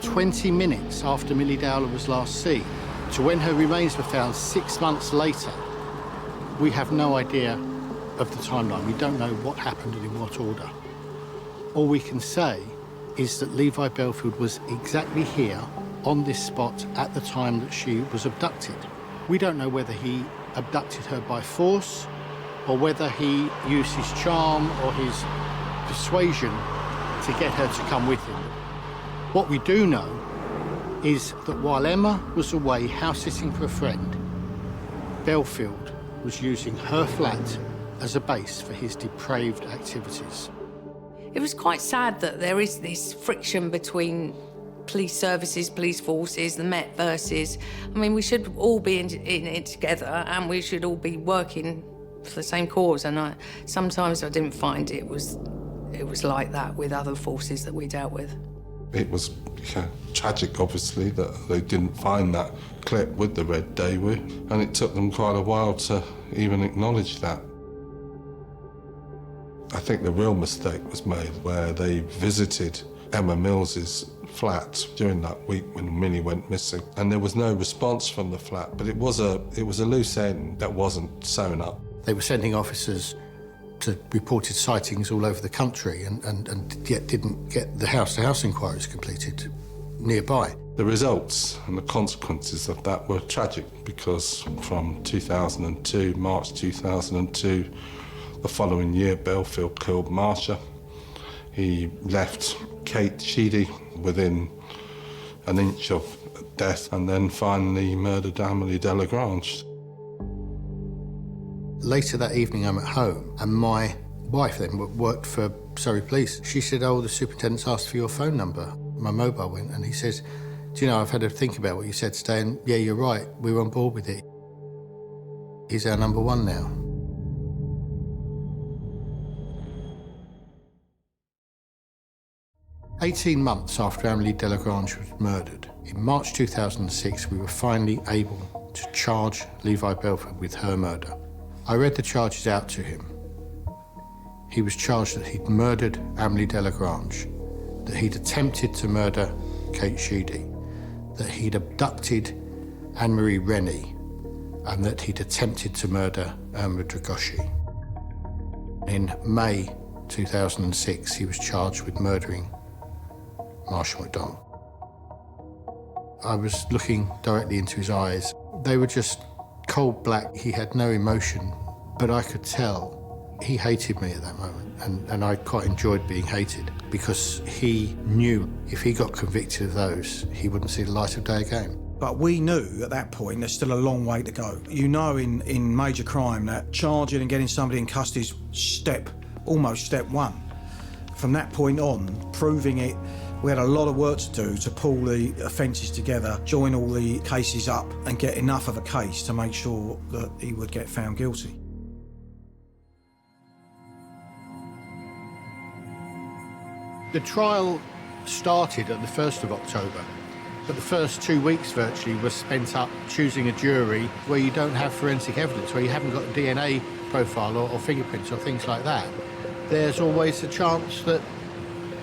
20 minutes after Millie Dowler was last seen to when her remains were found 6 months later, we have no idea of the timeline. We don't know what happened and in what order. All we can say is that Levi Bellfield was exactly here on this spot at the time that she was abducted. We don't know whether he abducted her by force or whether he used his charm or his persuasion to get her to come with him. What we do know is that while Emma was away house-sitting for a friend, Bellfield was using her flat as a base for his depraved activities. It was quite sad that there is this friction between police services, police forces, the Met versus... I mean, we should all be in it together, and we should all be working for the same cause, and sometimes I didn't find it was like that with other forces that we dealt with. It was tragic, obviously, that they didn't find that clip with the red Daewoo, and it took them quite a while to even acknowledge that. I think the real mistake was made where they visited Emma Mills's flat during that week when Millie went missing, and there was no response from the flat, but it was a loose end that wasn't sewn up. They were sending officers to reported sightings all over the country and yet didn't get the house-to-house inquiries completed nearby. The results and the consequences of that were tragic because from 2002, March 2002, the following year, Bellfield killed Marsha. He left Kate Sheedy within an inch of death, and then finally murdered Millie Dowler. Later that evening, I'm at home, and my wife then worked for Sury Police. She said, "Oh, the superintendent's asked for your phone number." My mobile went, and he says, "Do you know, I've had to think about what you said today, and yeah, you're right, we're on board with it. He's our number one now." "18 months after Millie Dowler was murdered, in March 2006, we were finally able to charge Levi Bellfield with her murder. I read the charges out to him. He was charged that he'd murdered Millie Dowler, that he'd attempted to murder Kate Sheedy, that he'd abducted Anne-Marie Rennie, and that he'd attempted to murder Irma Dragoshi. In May 2006, he was charged with murdering Marshall McDonald. I was looking directly into his eyes. They were just cold black. He had no emotion, but I could tell he hated me at that moment, and I quite enjoyed being hated, because he knew if he got convicted of those, he wouldn't see the light of day again. But we knew at that point there's still a long way to go. You know, in major crime, that charging and getting somebody in custody is almost step one. From that point on, proving it, we had a lot of work to do to pull the offences together, join all the cases up, and get enough of a case to make sure that he would get found guilty. The trial started at the 1st of October, but the first 2 weeks virtually was spent up choosing a jury where you don't have forensic evidence, where you haven't got a DNA profile or fingerprints or things like that. There's always a chance that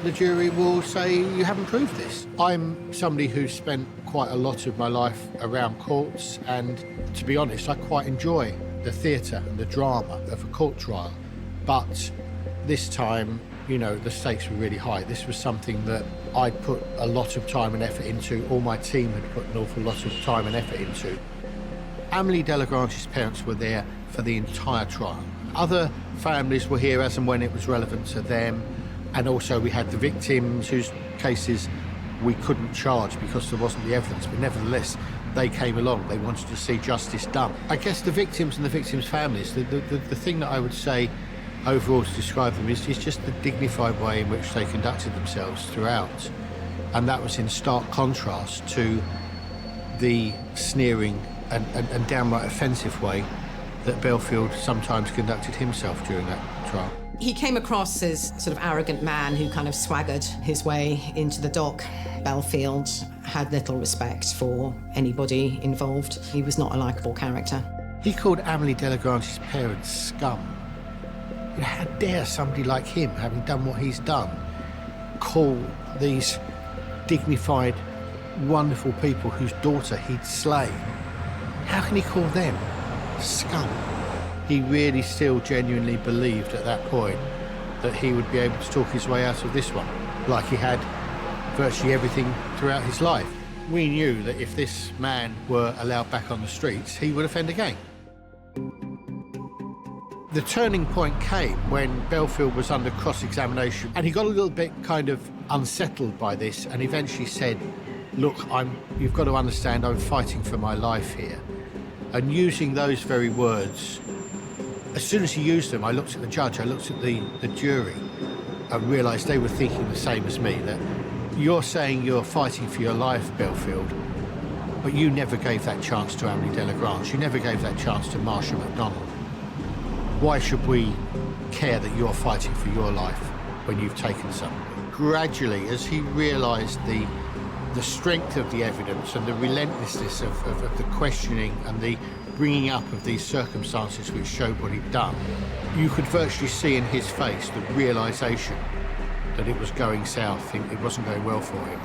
the jury will say, you haven't proved this. I'm somebody who's spent quite a lot of my life around courts, and to be honest, I quite enjoy the theatre and the drama of a court trial. But this time, you know, the stakes were really high. This was something that I'd put a lot of time and effort into, all my team had put an awful lot of time and effort into. Millie Dowler's parents were there for the entire trial. Other families were here as and when it was relevant to them, and also we had the victims whose cases we couldn't charge because there wasn't the evidence, but nevertheless, they came along. They wanted to see justice done. I guess the victims and the victims' families, the thing that I would say overall to describe them is just the dignified way in which they conducted themselves throughout. And that was in stark contrast to the sneering and downright offensive way that Bellfield sometimes conducted himself during that trial. He came across as sort of arrogant man who kind of swaggered his way into the dock. Bellfield had little respect for anybody involved. He was not a likeable character. He called Millie Dowler's parents scum. How dare somebody like him, having done what he's done, call these dignified, wonderful people whose daughter he'd slain? How can he call them scum? He really still genuinely believed at that point that he would be able to talk his way out of this one, like he had virtually everything throughout his life. We knew that if this man were allowed back on the streets, he would offend again. The turning point came when Bellfield was under cross-examination, and he got a little bit kind of unsettled by this, and eventually said, look, you've got to understand, I'm fighting for my life here. And using those very words, as soon as he used them, I looked at the judge, I looked at the jury, and realised they were thinking the same as me, that you're saying you're fighting for your life, Bellfield, but you never gave that chance to Millie Dowler. You never gave that chance to Marshall McDonald. Why should we care that you're fighting for your life when you've taken some? Gradually, as he realised the strength of the evidence and the relentlessness of the questioning and the bringing up of these circumstances which showed what he'd done, you could virtually see in his face the realisation that it was going south, it wasn't going well for him.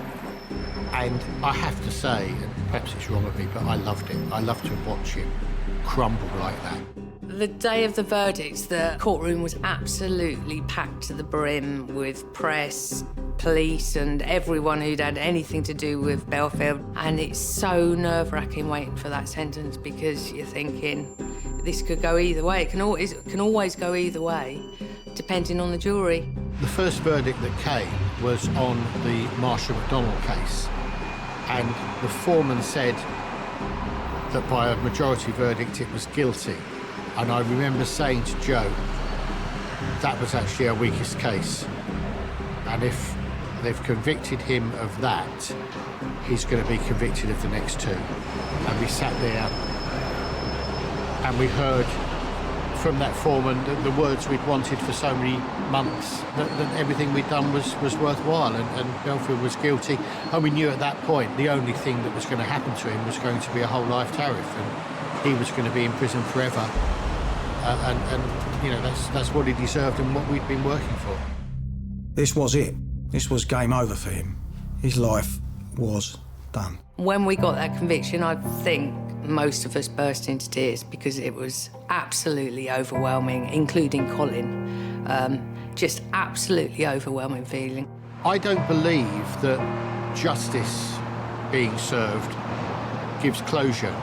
And I have to say, and perhaps it's wrong of me, but I loved it. I loved to watch him crumble like that. The day of the verdict, the courtroom was absolutely packed to the brim with press, police and everyone who'd had anything to do with Bellfield. And it's so nerve-wracking waiting for that sentence, because you're thinking, this could go either way. It can always go either way, depending on the jury. The first verdict that came was on the Marshall McDonald case. And the foreman said that by a majority verdict it was guilty. And I remember saying to Joe, that was actually our weakest case. And if they've convicted him of that, he's going to be convicted of the next two. And we sat there and we heard from that foreman the words we'd wanted for so many months, that everything we'd done was worthwhile, and Bellfield was guilty. And we knew at that point the only thing that was going to happen to him was going to be a whole life tariff, and he was going to be in prison forever. And you know, that's what he deserved and what we'd been working for. This was it. This was game over for him. His life was done. When we got that conviction, I think most of us burst into tears because it was absolutely overwhelming, including Colin. Just absolutely overwhelming feeling. I don't believe that justice being served gives closure.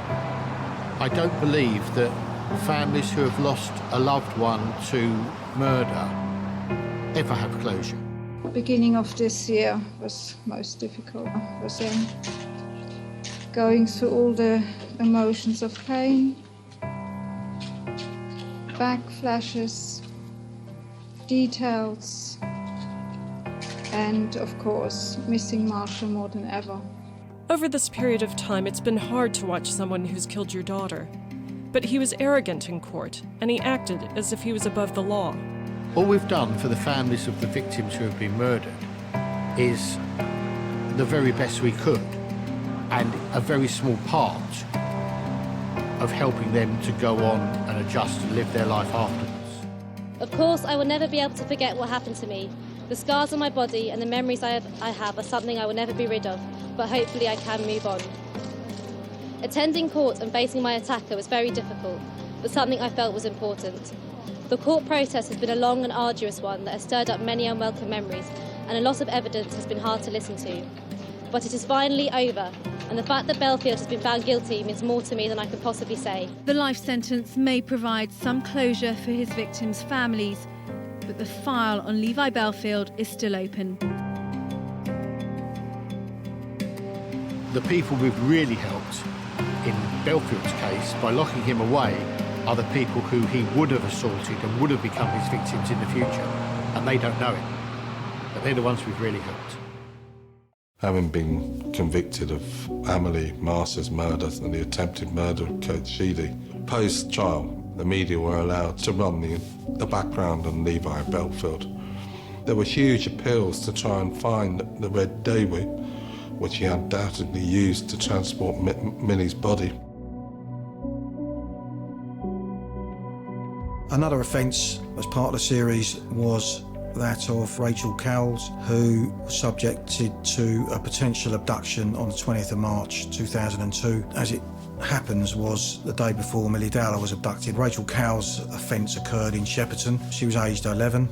I don't believe that families who have lost a loved one to murder ever have closure. The beginning of this year was most difficult. I was going through all the emotions of pain, backflashes, details, and of course, missing Marshall more than ever. Over this period of time, it's been hard to watch someone who's killed your daughter. But he was arrogant in court, and he acted as if he was above the law. All we've done for the families of the victims who have been murdered is the very best we could, and a very small part of helping them to go on and adjust and live their life afterwards. Of course, I will never be able to forget what happened to me. The scars on my body and the memories I have are something I will never be rid of, but hopefully I can move on. Attending court and facing my attacker was very difficult, but something I felt was important. The court process has been a long and arduous one that has stirred up many unwelcome memories, and a loss of evidence has been hard to listen to. But it is finally over, and the fact that Bellfield has been found guilty means more to me than I can possibly say. The life sentence may provide some closure for his victims' families, but the file on Levi Bellfield is still open. The people we've really helped in Bellfield's case by locking him away are the people who he would have assaulted and would have become his victims in the future, and they don't know it. But they're the ones we've really helped. Having been convicted of Amelie Marsh's murder and the attempted murder of Coach Sheedy, post-trial, the media were allowed to run the background on Levi Bellfield. There were huge appeals to try and find the red Daewoo, which he undoubtedly used to transport Millie's body. Another offence as part of the series was that of Rachel Cowles, who was subjected to a potential abduction on the 20th of March 2002. As it happens was the day before Millie Dowler was abducted. Rachel Cowles' offence occurred in Shepperton. She was aged 11.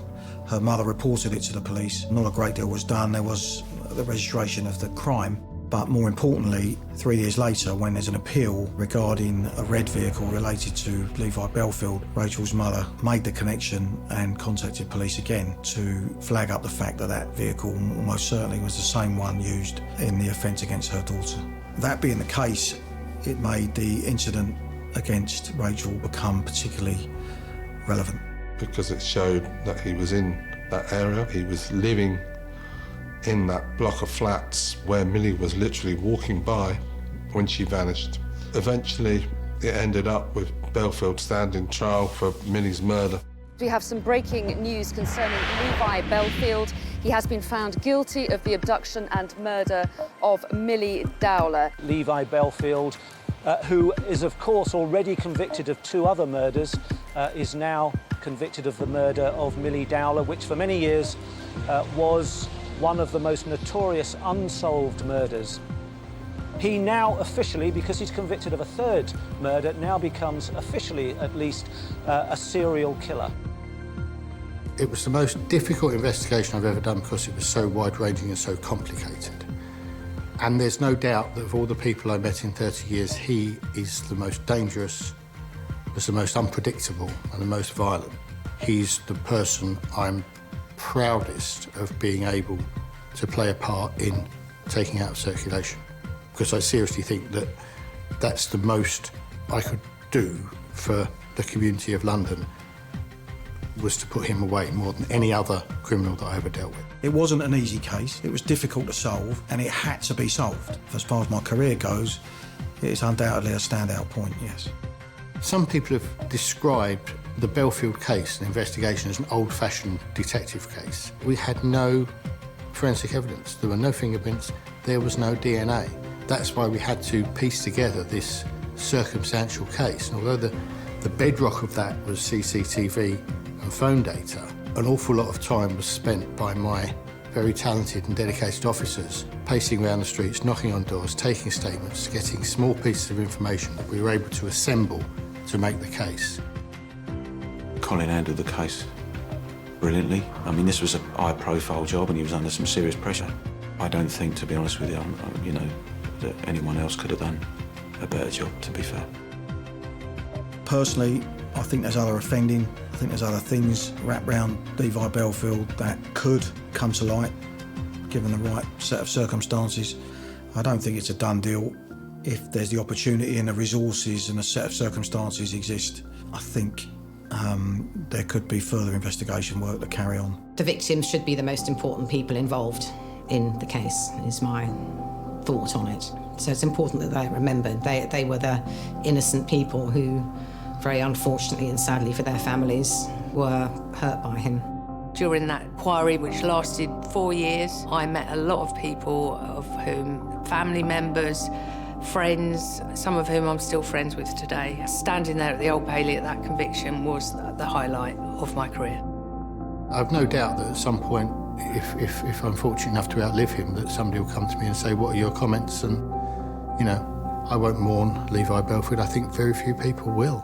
Her mother reported it to the police. Not a great deal was done. There was the registration of the crime. But more importantly, 3 years later, when there's an appeal regarding a red vehicle related to Levi Bellfield, Rachel's mother made the connection and contacted police again to flag up the fact that that vehicle almost certainly was the same one used in the offence against her daughter. That being the case, it made the incident against Rachel become particularly relevant. Because it showed that he was in that area, he was living in that block of flats where Millie was literally walking by when she vanished. Eventually, it ended up with Bellfield standing trial for Millie's murder. We have some breaking news concerning Levi Bellfield. He has been found guilty of the abduction and murder of Millie Dowler. Levi Bellfield, who is of course already convicted of 2 other murders, is now convicted of the murder of Millie Dowler, which for many years was one of the most notorious unsolved murders. He now officially, because he's convicted of a 3rd murder, now becomes officially, at least, a serial killer. It was the most difficult investigation I've ever done because it was so wide-ranging and so complicated. And there's no doubt that of all the people I met in 30 years, he is the most dangerous, was the most unpredictable and the most violent. He's the person I'm proudest of being able to play a part in taking out of circulation. because I seriously think that that's the most I could do for the community of London, was to put him away more than any other criminal that I ever dealt with. It wasn't an easy case. It was difficult to solve, and it had to be solved. As far as my career goes, it's undoubtedly a standout point, yes. Some people have described the Bellfield case and investigation as an old-fashioned detective case. We had no forensic evidence. There were no fingerprints. There was no DNA. That's why we had to piece together this circumstantial case. And although the bedrock of that was CCTV and phone data, an awful lot of time was spent by my very talented and dedicated officers pacing around the streets, knocking on doors, taking statements, getting small pieces of information that we were able to assemble to make the case. Colin handled the case brilliantly. I mean, this was a high-profile job and he was under some serious pressure. I don't think, to be honest with you, you know, that anyone else could have done a better job, to be fair. Personally, I think there's other offending. I think there's other things wrapped around Levi Bellfield that could come to light, given the right set of circumstances. I don't think it's a done deal. If there's the opportunity and the resources and a set of circumstances exist, I think there could be further investigation work to carry on. The victims should be the most important people involved in the case, is my thought on it. So it's important that they're remembered. They were the innocent people who, very unfortunately and sadly for their families, were hurt by him. During that inquiry, which lasted 4 years, I met a lot of people, of whom family members, friends, some of whom I'm still friends with today. Standing there at the Old Bailey at that conviction was the highlight of my career. I've no doubt that at some point, if I'm fortunate enough to outlive him, that somebody will come to me and say, what are your comments? And, you know, I won't mourn Levi Bellfield. I think very few people will.